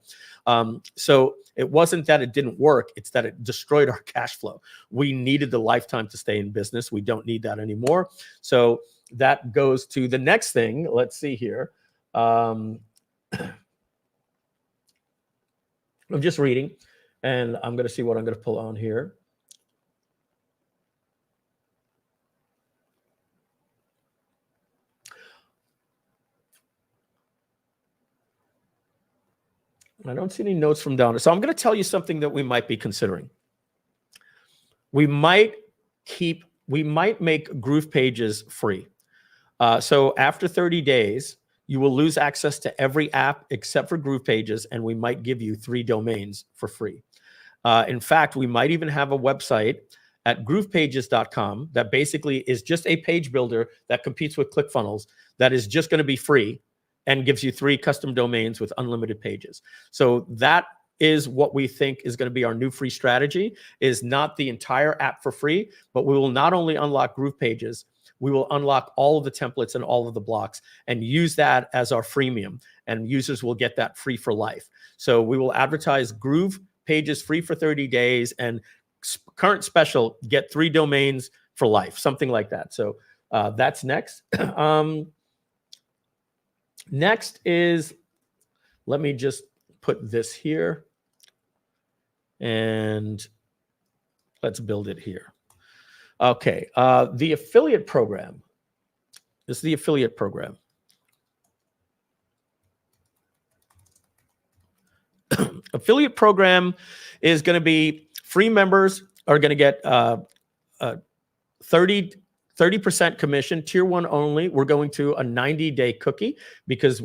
So it wasn't that it didn't work. It's that it destroyed our cash flow. We needed the lifetime to stay in business. We don't need that anymore. So that goes to the next thing. Let's see here. I'm just reading, and I'm going to see what I'm going to pull on here. I don't see any notes from down there. So I'm going to tell you something that we might be considering. We might make GroovePages free. So after 30 days, you will lose access to every app except for GroovePages, and we might give you 3 domains for free. In fact, we might even have a website at groovepages.com that basically is just a page builder that competes with ClickFunnels that is just going to be free and gives you 3 custom domains with unlimited pages. So that is what we think is going to be our new free strategy, is not the entire app for free, but we will not only unlock GroovePages, we will unlock all of the templates and all of the blocks and use that as our freemium, and users will get that free for life. So we will advertise GroovePages free for 30 days and current special, get 3 domains for life, something like that. So that's next. Next is, let me just put this here and let's build it here. Okay, the affiliate program. This is the affiliate program. Affiliate program is going to be free members are going to get 30% commission, tier 1 only. We're going to a 90-day cookie because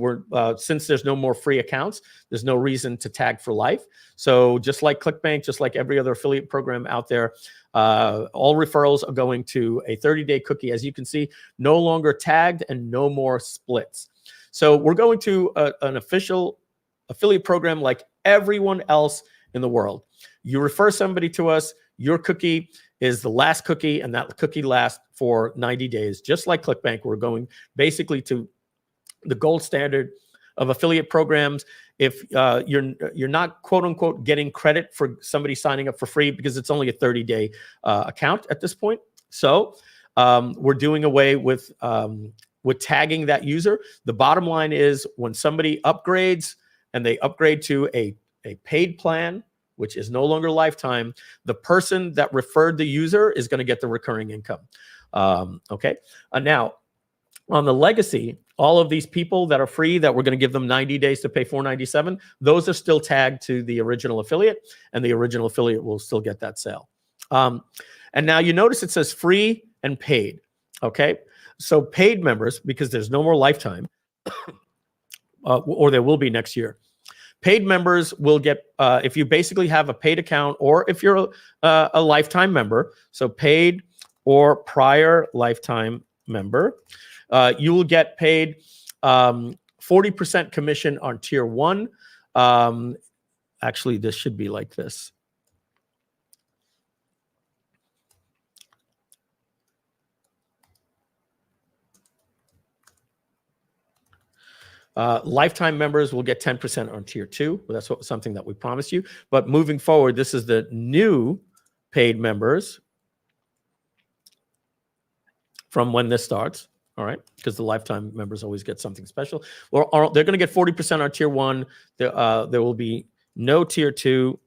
since there's no more free accounts, there's no reason to tag for life. So just like ClickBank, just like every other affiliate program out there, all referrals are going to a 30-day cookie. As you can see, no longer tagged and no more splits. So we're going to an official affiliate program like everyone else in the world. You refer somebody to us, your cookie is the last cookie, and that cookie lasts for 90 days. Just like ClickBank, we're going basically to the gold standard of affiliate programs. If you're not, quote unquote, getting credit for somebody signing up for free because it's only a 30-day account at this point. So we're doing away with tagging that user. The bottom line is when somebody upgrades and they upgrade to a paid plan, which is no longer lifetime, the person that referred the user is going to get the recurring income. Okay. Now, on the legacy, all of these people that are free that we're going to give them 90 days to pay $497, those are still tagged to the original affiliate, and the original affiliate will still get that sale. And now you notice it says free and paid. Okay. So paid members, because there's no more lifetime, or there will be next year. Paid members will get, if you basically have a paid account, or if you're a lifetime member, so paid or prior lifetime member, you will get paid 40% commission on tier 1. Actually, this should be like this. Lifetime members will get 10% on tier 2. Well, that's something that we promised you. But moving forward, this is the new paid members from when this starts. All right, because the lifetime members always get something special. Or they're going to get 40% on tier 1. There will be no tier 2.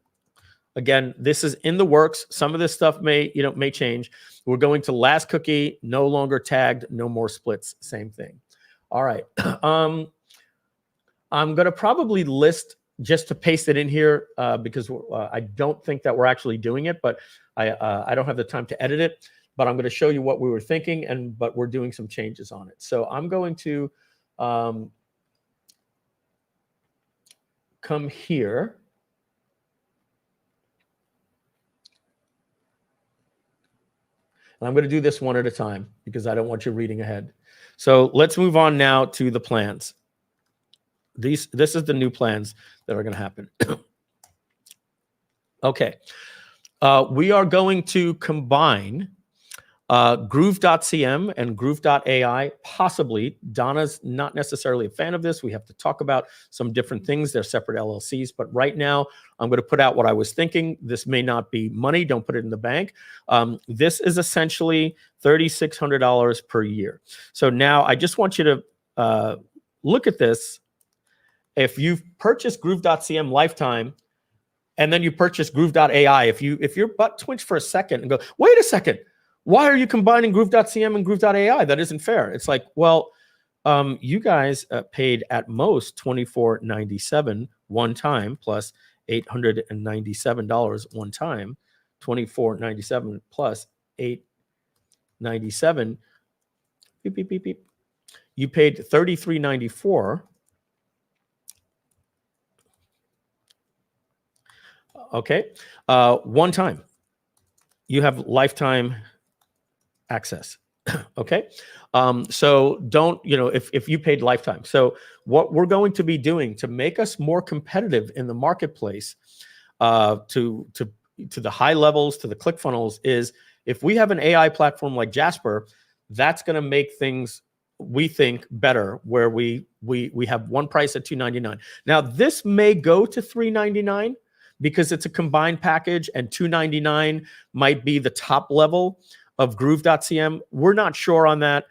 Again, this is in the works. Some of this stuff may change. We're going to last cookie, no longer tagged, no more splits. Same thing. All right. I'm going to probably list just to paste it in here because I don't think that we're actually doing it, but I don't have the time to edit it. But I'm going to show you what we were thinking, but we're doing some changes on it. So I'm going to come here. And I'm going to do this one at a time because I don't want you reading ahead. So let's move on now to the plans. This is the new plans that are going to happen. Okay. We are going to combine Groove.cm and Groove.ai, possibly. Donna's not necessarily a fan of this. We have to talk about some different things. They're separate LLCs. But right now, I'm going to put out what I was thinking. This may not be money. Don't put it in the bank. This is essentially $3,600 per year. So now I just want you to look at this. If you've purchased Groove.cm lifetime, and then you purchase Groove.ai, if your butt twitch for a second and go, wait a second, why are you combining Groove.cm and Groove.ai? That isn't fair. It's like, well, you guys paid at most $24.97 one time plus $897 one time, $24.97 plus $897. Beep, beep, beep, beep. You paid $33.94. Okay, one time. You have lifetime access. Okay, so don't, if you paid lifetime. So what we're going to be doing to make us more competitive in the marketplace, to the high levels, to the ClickFunnels, is if we have an AI platform like Jasper, that's going to make things, we think, better, where we have one price at $299. Now this may go to $399 because it's a combined package, and $299 might be the top level of Groove.cm. We're not sure on that.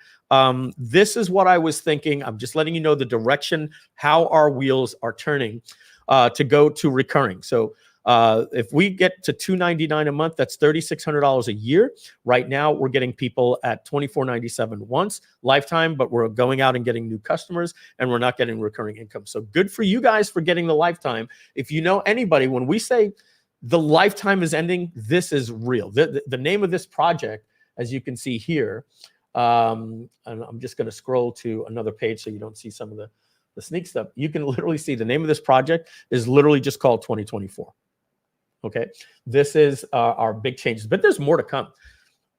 This is what I was thinking. I'm just letting you know the direction, how our wheels are turning to go to recurring. So if we get to $299 a month, that's $3,600 a year. Right now, we're getting people at $24.97 once, lifetime, but we're going out and getting new customers, and we're not getting recurring income. So good for you guys for getting the lifetime. If you know anybody, when we say the lifetime is ending, this is real. The name of this project, as you can see here, and I'm just going to scroll to another page so you don't see some of the sneak stuff. You can literally see the name of this project is literally just called 2024. Okay, this is our big changes, but there's more to come.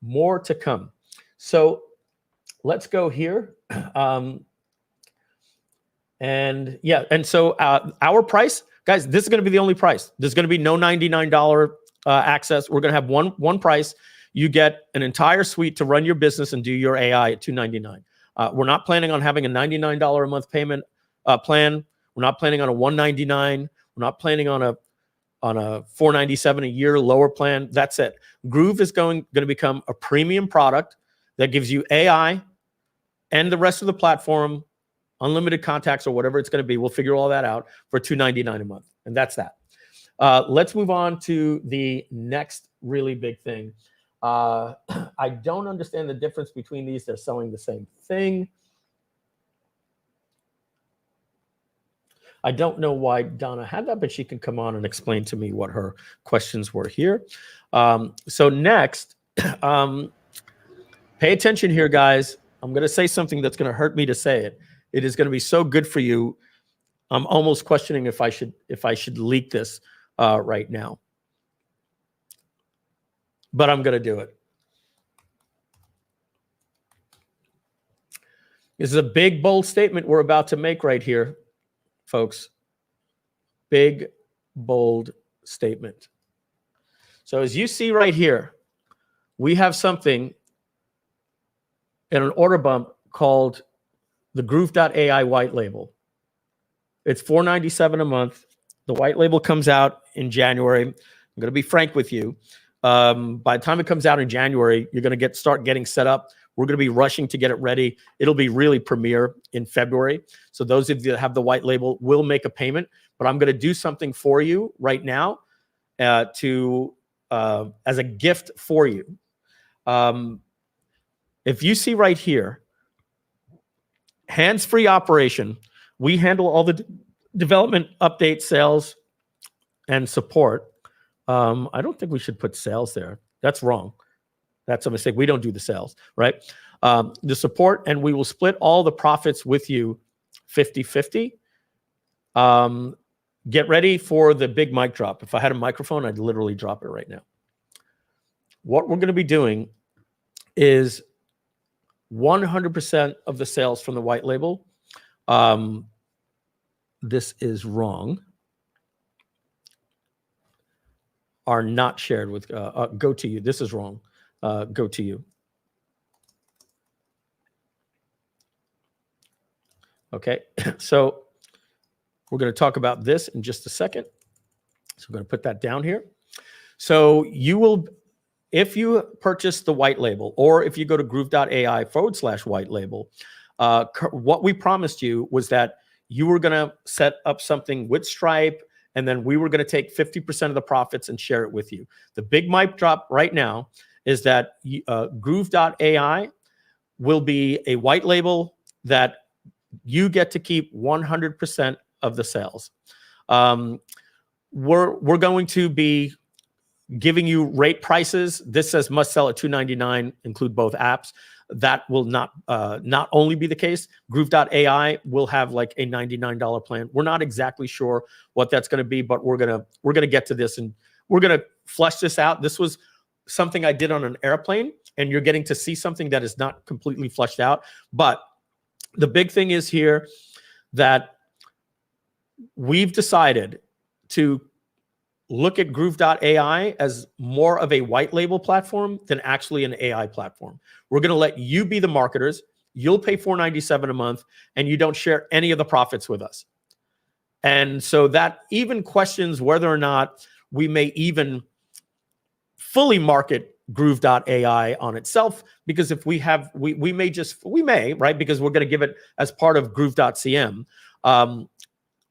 More to come. So let's go here. And yeah, and so our price, guys, this is going to be the only price. There's going to be no $99 access. We're going to have one price. You get an entire suite to run your business and do your AI at $299. We're not planning on having a $99 a month payment plan. We're not planning on a $199. We're not planning on a $497 a year lower plan. That's it. Groove is going to become a premium product that gives you AI and the rest of the platform, unlimited contacts or whatever it's going to be. We'll figure all that out for $299 a month. And that's that. Let's move on to the next really big thing. I don't understand the difference between these. They're selling the same thing. I don't know why Donna had that, but she can come on and explain to me what her questions were here. So next, pay attention here, guys. I'm going to say something that's going to hurt me to say it. It is going to be so good for you. I'm almost questioning if I should leak this right now, but I'm going to do it. This is a big, bold statement we're about to make right here, folks. Big, bold statement. So as you see right here, we have something in an order bump called the Groove.ai white label. It's $497 a month. The white label comes out in January. I'm going to be frank with you. By the time it comes out in January, you're going to start getting set up. We're going to be rushing to get it ready. It'll be really premiere in February. So those of you that have the white label will make a payment, but I'm going to do something for you right now as a gift for you. If you see right here, hands-free operation, we handle all the development, updates, sales, and support. I don't think we should put sales there. That's wrong. That's a mistake. We don't do the sales, right? The support, and we will split all the profits with you 50-50. Get ready for the big mic drop. If I had a microphone, I'd literally drop it right now. What we're going to be doing is 100% of the sales from the white label. This is wrong. Are not shared with go to you. This is wrong. Go to you. Okay, so we're going to talk about this in just a second. So I'm going to put that down here. So you will, if you purchase the white label, or if you go to Groove.ai/white label, what we promised you was that you were going to set up something with Stripe, and then we were going to take 50% of the profits and share it with you. The big mic drop right now is that Groove.ai will be a white label that you get to keep 100% of the sales. We're going to be giving you rate prices. This says must sell at $299, include both apps. That will not only be the case. Groove.ai will have like a $99 plan. We're not exactly sure what that's going to be, but we're gonna get to this, and we're gonna flesh this out. This was something I did on an airplane, and you're getting to see something that is not completely fleshed out. But the big thing is here that we've decided to look at Groove.ai as more of a white label platform than actually an AI platform. We're going to let you be the marketers. You'll pay $497 a month, and you don't share any of the profits with us. And so that even questions whether or not we may even fully market Groove.ai on itself, because if we have, we may, right? Because we're going to give it as part of Groove.cm.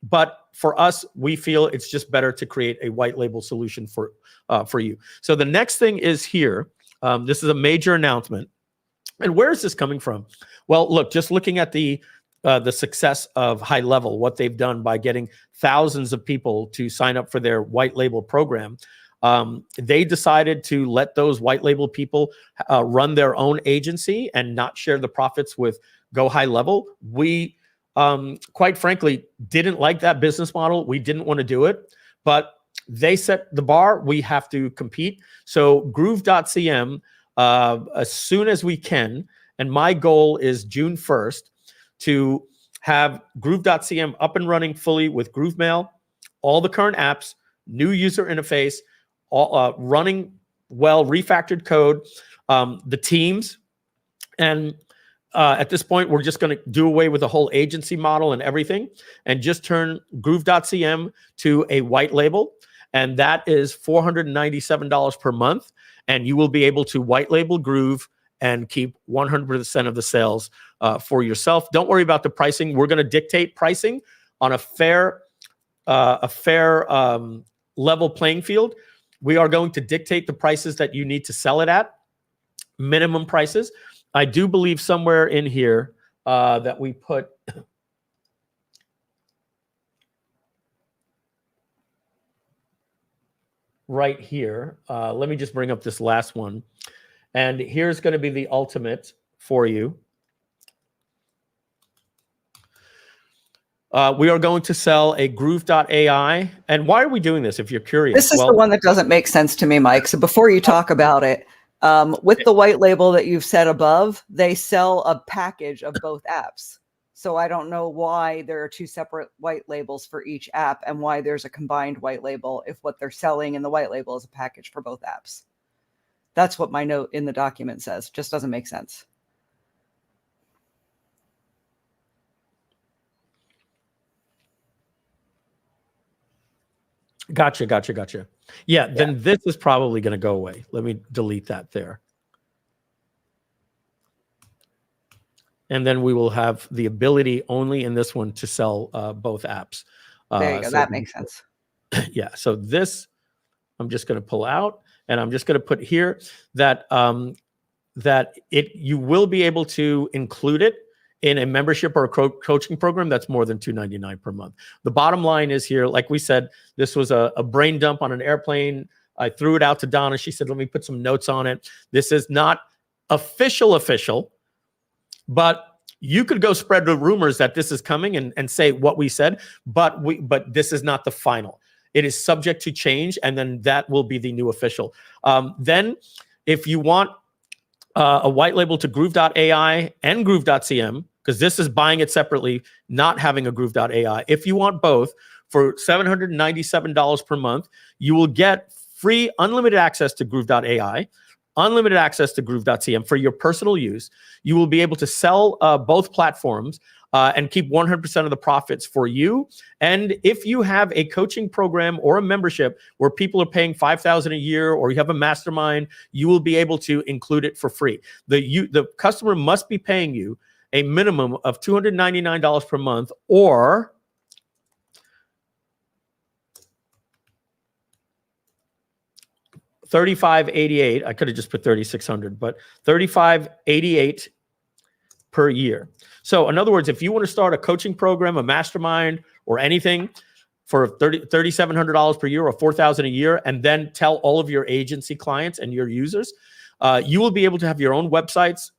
But for us, we feel it's just better to create a white label solution for you. So the next thing is here. This is a major announcement. And where is this coming from? Well, look, just looking at the success of High Level, what they've done by getting thousands of people to sign up for their white label program. They decided to let those white label people run their own agency and not share the profits with Go High Level. We, quite frankly, didn't like that business model. We didn't want to do it, but they set the bar. We have to compete. So Groove.cm, as soon as we can, and my goal is June 1st to have Groove.cm up and running fully with GrooveMail, all the current apps, new user interface, all running well, refactored code, the teams. And at this point, we're just going to do away with the whole agency model and everything, and just turn Groove.cm to a white label. And that is $497 per month. And you will be able to white label Groove and keep 100% of the sales for yourself. Don't worry about the pricing. We're going to dictate pricing on a fair level playing field. We are going to dictate the prices that you need to sell it at, minimum prices. I do believe somewhere in here that we put right here. Let me just bring up this last one. And here's going to be the ultimate for you. We are going to sell a Groove.ai. And why are we doing this, if you're curious? This is the one that doesn't make sense to me, Mike. So before you talk about it, with the white label that you've said above, they sell a package of both apps. So I don't know why there are two separate white labels for each app and why there's a combined white label if what they're selling in the white label is a package for both apps. That's what my note in the document says. Just doesn't make sense. Gotcha. Yeah, then this is probably going to go away. Let me delete that there. And then we will have the ability only in this one to sell both apps. There you go. So that makes sense. Yeah. So this, I'm just going to pull out, and I'm just going to put here that you will be able to include it in a membership or a coaching program that's more than $299 per month. The bottom line is here, like we said, this was a brain dump on an airplane. I threw it out to Donna. She said, let me put some notes on it. This is not official, but you could go spread the rumors that this is coming and say what we said, but this is not the final. It is subject to change, and then that will be the new official. Then if you want a white label to Groove.ai and Groove.cm, because this is buying it separately, not having a Groove.ai. If you want both, for $797 per month, you will get free unlimited access to Groove.ai, unlimited access to Groove.cm for your personal use. You will be able to sell both platforms and keep 100% of the profits for you. And if you have a coaching program or a membership where people are paying $5,000 a year, or you have a mastermind, you will be able to include it for free. The customer must be paying you a minimum of $299 per month, or $35.88. I could have just put $3,600, but $35.88 per year. So in other words, if you want to start a coaching program, a mastermind, or anything for $3,700 per year or $4,000 a year, and then tell all of your agency clients and your users, you will be able to have your own websites.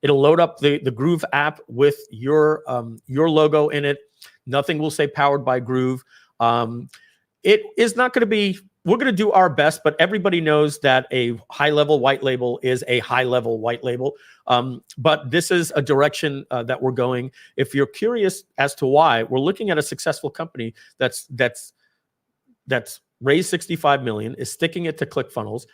It'll load up the Groove app with your logo in it. Nothing will say powered by Groove. It is not going to be, we're going to do our best, but everybody knows that a high-level white label is a high-level white label. But this is a direction that we're going. If you're curious as to why, we're looking at a successful company that's raised $65 million, is sticking it to ClickFunnels,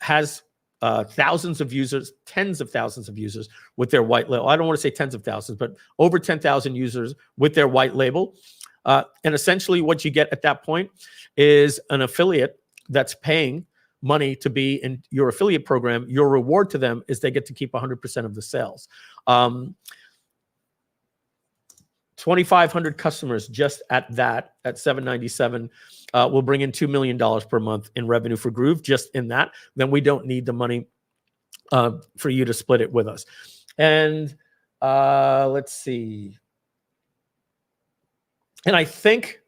has thousands of users, tens of thousands of users with their white label. I don't want to say tens of thousands, but over 10,000 users with their white label. And essentially what you get at that point is an affiliate that's paying money to be in your affiliate program. Your reward to them is they get to keep 100% of the sales. 2,500 customers just at that, at $797, will bring in $2 million per month in revenue for Groove, just in that. Then we don't need the money for you to split it with us. And let's see. And I think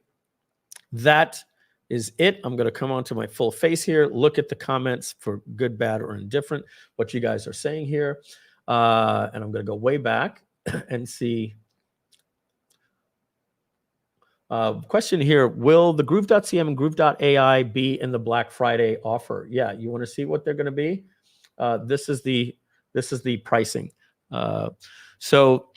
that is it. I'm going to come on to my full face here, look at the comments for good, bad, or indifferent, what you guys are saying here. And I'm going to go way back and see. Question here, will the Groove.cm and Groove.ai be in the Black Friday offer? Yeah, you want to see what they're going to be? This is the pricing. So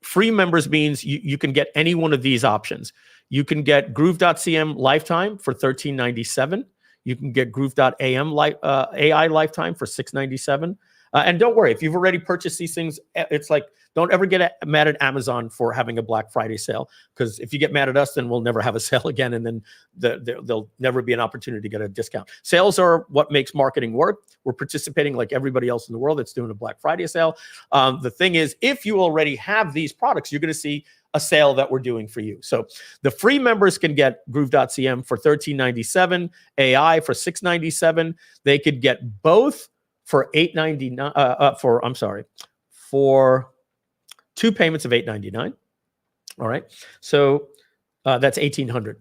free members means you can get any one of these options. You can get Groove.cm lifetime for $13.97. You can get Groove.am AI lifetime for $6.97. And don't worry, if you've already purchased these things, it's like, don't ever get mad at Amazon for having a Black Friday sale, because if you get mad at us, then we'll never have a sale again, and then there'll never be an opportunity to get a discount. Sales are what makes marketing work. We're participating like everybody else in the world that's doing a Black Friday sale. The thing is, if you already have these products, you're going to see a sale that we're doing for you. So the free members can get Groove.cm for $13.97, AI for $6.97. They could get both for $8.99. For 2 payments of $8.99. All right, so that's $1,800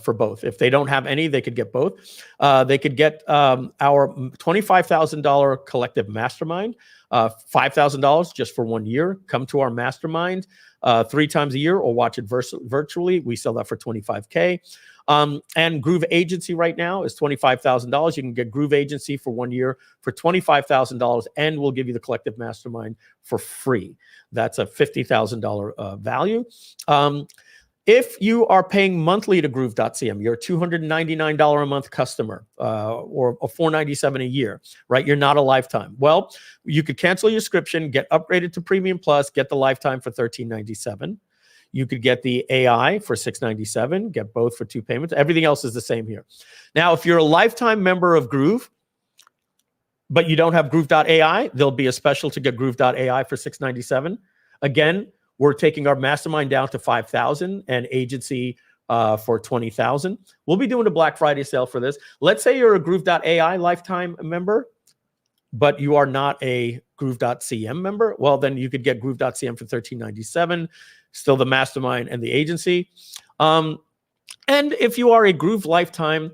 for both. If they don't have any, they could get both. They could get our $25,000 collective mastermind, $5,000 just for 1 year. Come to our mastermind 3 times a year, or watch it virtually. We sell that for $25K. And Groove Agency right now is $25,000. You can get Groove Agency for 1 year for $25,000, and we'll give you the collective mastermind for free. That's a $50,000 value. If you are paying monthly to Groove.cm, you're a $299 a month customer, or a $497 a year, right? You're not a lifetime. Well, you could cancel your subscription, get upgraded to Premium Plus, get the lifetime for $13.97. You could get the AI for $6.97, get both for 2 payments. Everything else is the same here. Now, if you're a lifetime member of Groove, but you don't have Groove.ai, there'll be a special to get Groove.ai for $6.97. Again, we're taking our mastermind down to $5,000 and agency for $20,000. We'll be doing a Black Friday sale for this. Let's say you're a Groove.ai lifetime member, but you are not a Groove.cm member. Well, then you could get Groove.cm for $13.97, still the mastermind and the agency. And if you are a Groove lifetime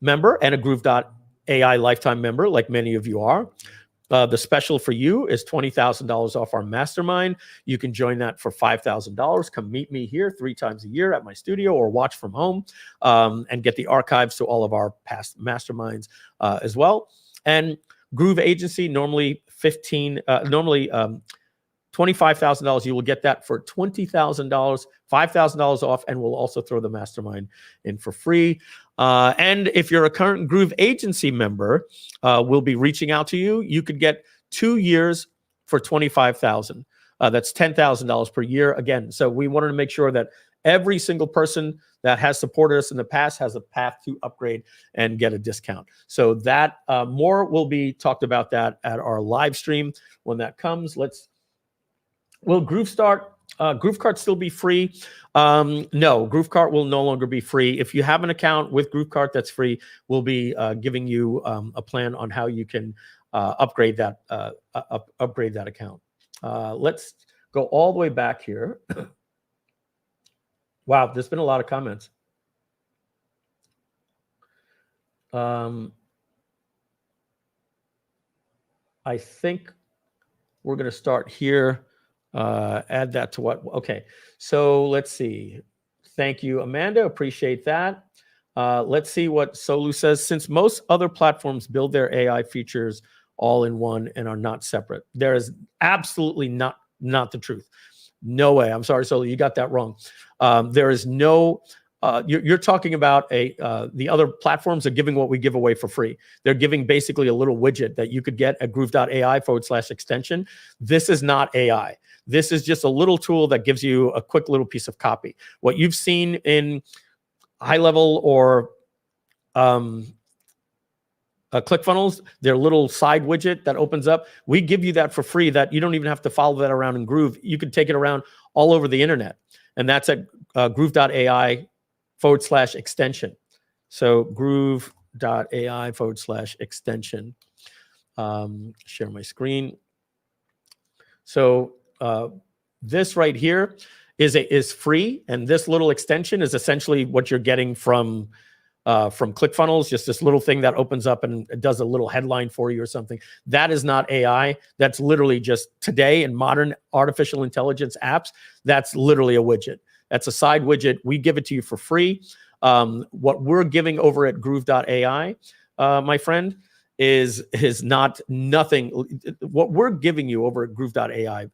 member and a Groove.ai lifetime member, like many of you are, the special for you is $20,000 off our mastermind. You can join that for $5,000. Come meet me here 3 times a year at my studio, or watch from home, and get the archives to all of our past masterminds as well. And Groove Agency, normally $25,000, you will get that for $20,000, $5,000 off, and we'll also throw the mastermind in for free. And if you're a current Groove agency member, we'll be reaching out to you. You could get 2 years for $25,000. That's $10,000 per year. Again, so we wanted to make sure that every single person that has supported us in the past has a path to upgrade and get a discount. So that more will be talked about that at our live stream when that comes. Will GrooveKart still be free? No, GrooveKart will no longer be free. If you have an account with GrooveKart that's free, we'll be giving you a plan on how you can upgrade that account. Let's go all the way back here. Wow, there's been a lot of comments. I think we're going to start here. Add that to what? Okay, so let's see. Thank you, Amanda. Appreciate that. Let's see what Solu says. Since most other platforms build their AI features all in one and are not separate, there is absolutely not the truth. No way. I'm sorry, Solu, you got that wrong. There is no. You're talking about the other platforms are giving what we give away for free. They're giving basically a little widget that you could get at Groove.ai/extension. This is not AI. This is just a little tool that gives you a quick little piece of copy. What you've seen in high level or ClickFunnels, their little side widget that opens up, we give you that for free, that you don't even have to follow that around in Groove. You can take it around all over the internet. And that's at Groove.ai/extension. So Groove.ai/extension. Share my screen. So this right here is free, and this little extension is essentially what you're getting from ClickFunnels, just this little thing that opens up and it does a little headline for you or something. That is not AI. That's literally just today in modern artificial intelligence apps, that's literally a widget. That's a side widget. We give it to you for free. What we're giving over at Groove.ai, my friend, is not nothing. What we're giving you over at Groove.ai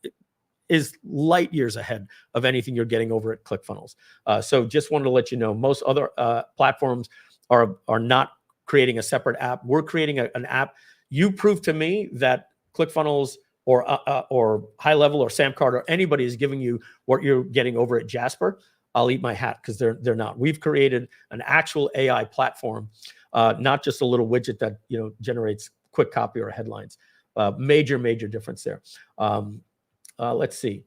is light years ahead of anything you're getting over at ClickFunnels. So just wanted to let you know, most other platforms are not creating a separate app. We're creating an app. You prove to me that ClickFunnels or High Level or SamCart or anybody is giving you what you're getting over at Jasper, I'll eat my hat, because they're not. We've created an actual AI platform, not just a little widget that generates quick copy or headlines. Major difference there. Let's see.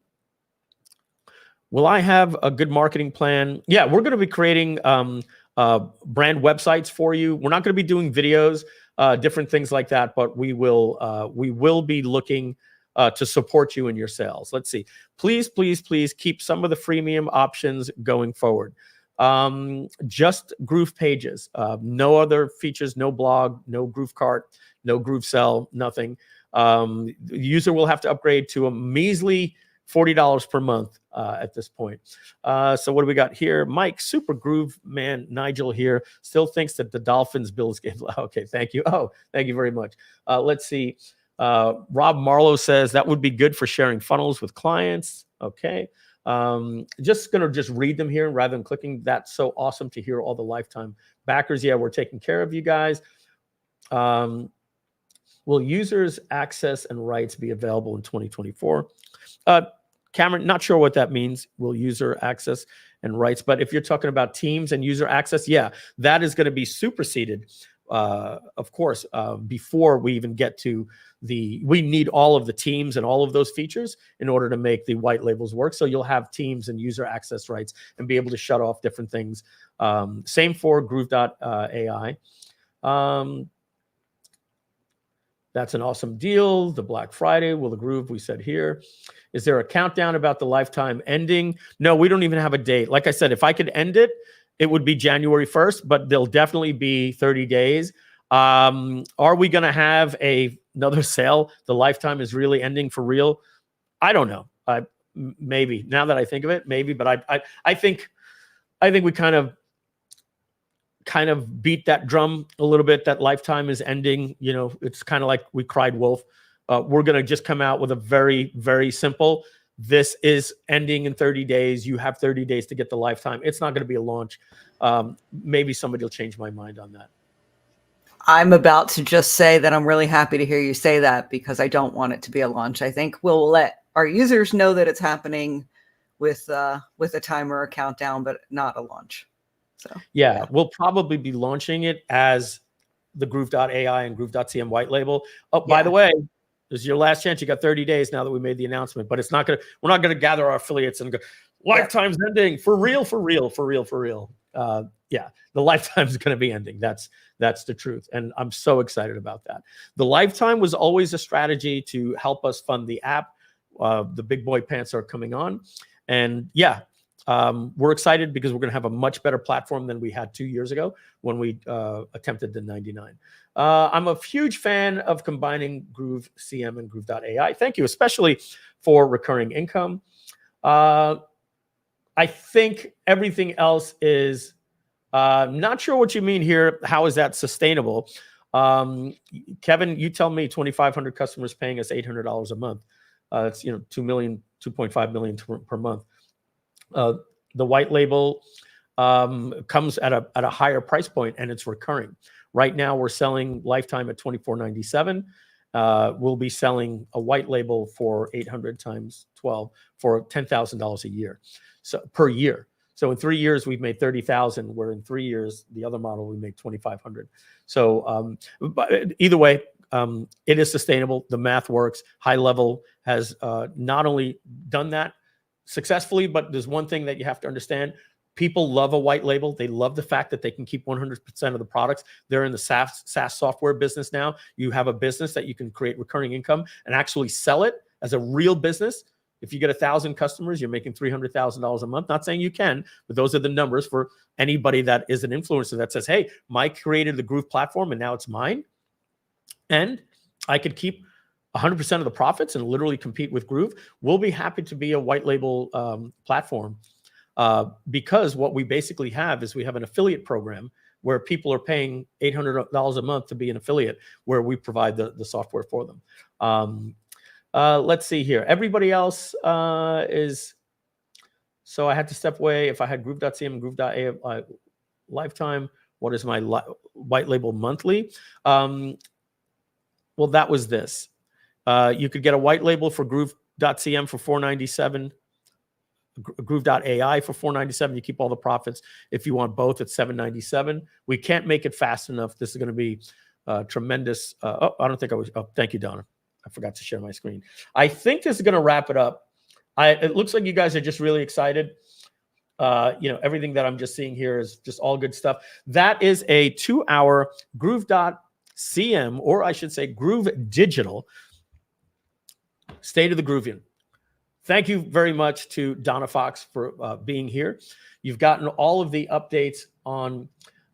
Will I have a good marketing plan? Yeah, we're going to be creating brand websites for you. We're not going to be doing videos, different things like that, but we will be looking to support you in your sales. Let's see. Please keep some of the freemium options going forward. Just GroovePages, no other features, no blog, no GrooveKart, no GrooveSell, nothing. The user will have to upgrade to a measly $40 per month at this point. So what do we got here? Mike, Super Groove Man, Nigel here, still thinks that the Dolphins Bills game. Okay, thank you. Oh, thank you very much. Let's see. Rob Marlowe says that would be good for sharing funnels with clients. Okay. Just going to read them here rather than clicking. That's so awesome to hear all the lifetime backers. Yeah, we're taking care of you guys. Will users' access and rights be available in 2024? Cameron, not sure what that means. Will user access and rights? But if you're talking about teams and user access, yeah, that is going to be superseded. Of course, before we even get to we need all of the teams and all of those features in order to make the white labels work. So you'll have teams and user access rights and be able to shut off different things. Same for Groove.ai. That's an awesome deal. The Black Friday, will the Groove, we said here. Is there a countdown about the lifetime ending? No, we don't even have a date. Like I said, if I could end it, it would be January 1st, but there'll definitely be 30 days. Are we going to have another sale? The lifetime is really ending for real? I don't know. Maybe. Now that I think of it, maybe. But I think we kind of beat that drum a little bit. That lifetime is ending. It's kind of like we cried wolf. we're going to just come out with a very, very simple, this is ending in 30 days. You have 30 days to get the lifetime. It's not going to be a launch. Maybe somebody will change my mind on that. I'm about to just say that I'm really happy to hear you say that, because I don't want it to be a launch. I think we'll let our users know that it's happening with a timer, a countdown, but not a launch. So yeah, we'll probably be launching it as the Groove.ai and Groove.cm white label. Oh, by the way, this is your last chance. You got 30 days now that we made the announcement, but we're not gonna gather our affiliates and go, lifetime's ending for real. Yeah, the lifetime is going to be ending. That's the truth. And I'm so excited about that. The lifetime was always a strategy to help us fund the app. The big boy pants are coming on. And yeah, we're excited because we're going to have a much better platform than we had 2 years ago when we attempted the 99. I'm a huge fan of combining Groove.cm and Groove.ai. Thank you, especially for recurring income. I think everything else is not sure what you mean here. How is that sustainable? Kevin, you tell me. 2,500 customers paying us $800 a month. That's 2.5 million per month. The white label comes at a higher price point, and it's recurring. Right now, we're selling lifetime at $24.97. We'll be selling a white label for 800 times 12 for $10,000 a year, so per year. So in 3 years, we've made 30,000. Where in 3 years, the other model we made 2,500. So, but either way, it is sustainable. The math works. High Level has not only done that successfully, but there's one thing that you have to understand. People love a white label. They love the fact that they can keep 100% of the products. They're in the SaaS software business now. You have a business that you can create recurring income and actually sell it as a real business. If you get 1,000 customers, you're making $300,000 a month. Not saying you can, but those are the numbers for anybody that is an influencer that says, hey, Mike created the Groove platform and now it's mine. And I could keep 100% of the profits and literally compete with Groove. We'll be happy to be a white label platform because what we basically have is we have an affiliate program where people are paying $800 a month to be an affiliate, where we provide the software for them. Let's see here. Everybody else is, so I had to step away. If I had Groove.cm and Groove.ai lifetime, what is my white label monthly? Well, that was this. You could get a white label for Groove.cm for $497, Groove.ai for $497. You keep all the profits. If you want both, it's $797. We can't make it fast enough. This is going to be tremendous. I don't think I was. Oh, thank you, Donna. I forgot to share my screen. I think this is going to wrap it up. It looks like you guys are just really excited. Everything that I'm just seeing here is just all good stuff. That is a 2-hour Groove.cm, or I should say Groove Digital, State of the Groovion. Thank you very much to Donna Fox for being here. You've gotten all of the updates on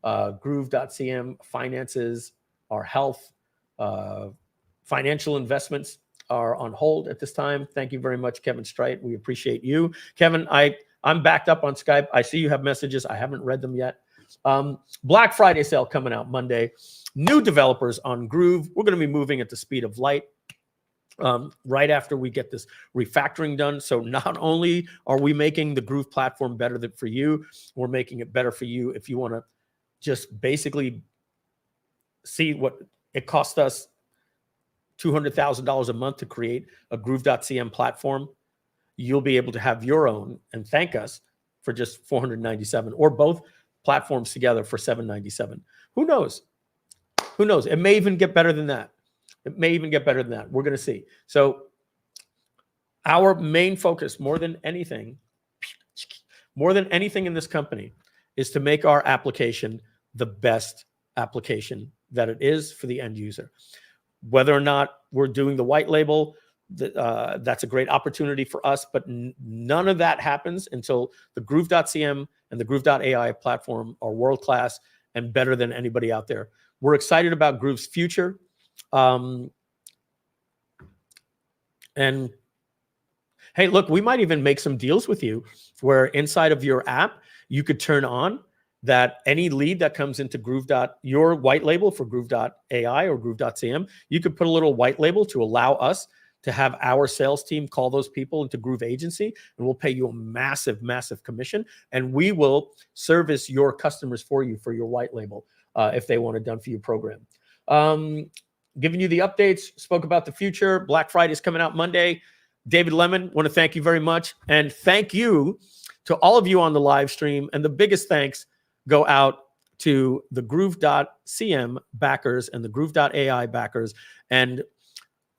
Groove.cm, finances, our health, financial investments are on hold at this time. Thank you very much, Kevin Strite. We appreciate you. Kevin, I'm backed up on Skype. I see you have messages. I haven't read them yet. Black Friday sale coming out Monday. New developers on Groove. We're going to be moving at the speed of light right after we get this refactoring done. So not only are we making the Groove platform better for you, we're making it better for you if you want to just basically see what it cost us. $200,000 a month to create a Groove.cm platform. You'll be able to have your own and thank us for just $497, or both platforms together for $797. Who knows? Who knows? It may even get better than that. It may even get better than that. We're going to see. So our main focus, more than anything in this company, is to make our application the best application that it is for the end user. Whether or not we're doing the white label, that's a great opportunity for us, but none of that happens until the Groove.cm and the Groove.ai platform are world-class and better than anybody out there. We're excited about Groove's future. And hey, look, we might even make some deals with you where inside of your app, you could turn on that any lead that comes into your white label for Groove.ai or Groove.cm, you could put a little white label to allow us to have our sales team call those people into Groove Agency, and we'll pay you a massive, massive commission, and we will service your customers for you for your white label if they want a done-for-you program. Giving you the updates, spoke about the future. Black Friday is coming out Monday. David Lemon, want to thank you very much, and thank you to all of you on the live stream, and the biggest thanks go out to the Groove.cm backers and the Groove.ai backers. And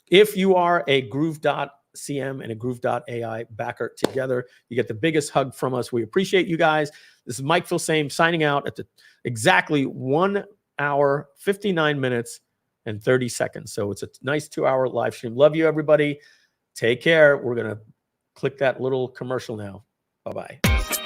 if you are a Groove.cm and a Groove.ai backer together, you get the biggest hug from us. We appreciate you guys. This is Mike Filsaime signing out at exactly 1 hour, 59 minutes, and 30 seconds. So it's a nice 2-hour live stream. Love you, everybody. Take care. We're going to click that little commercial now. Bye-bye.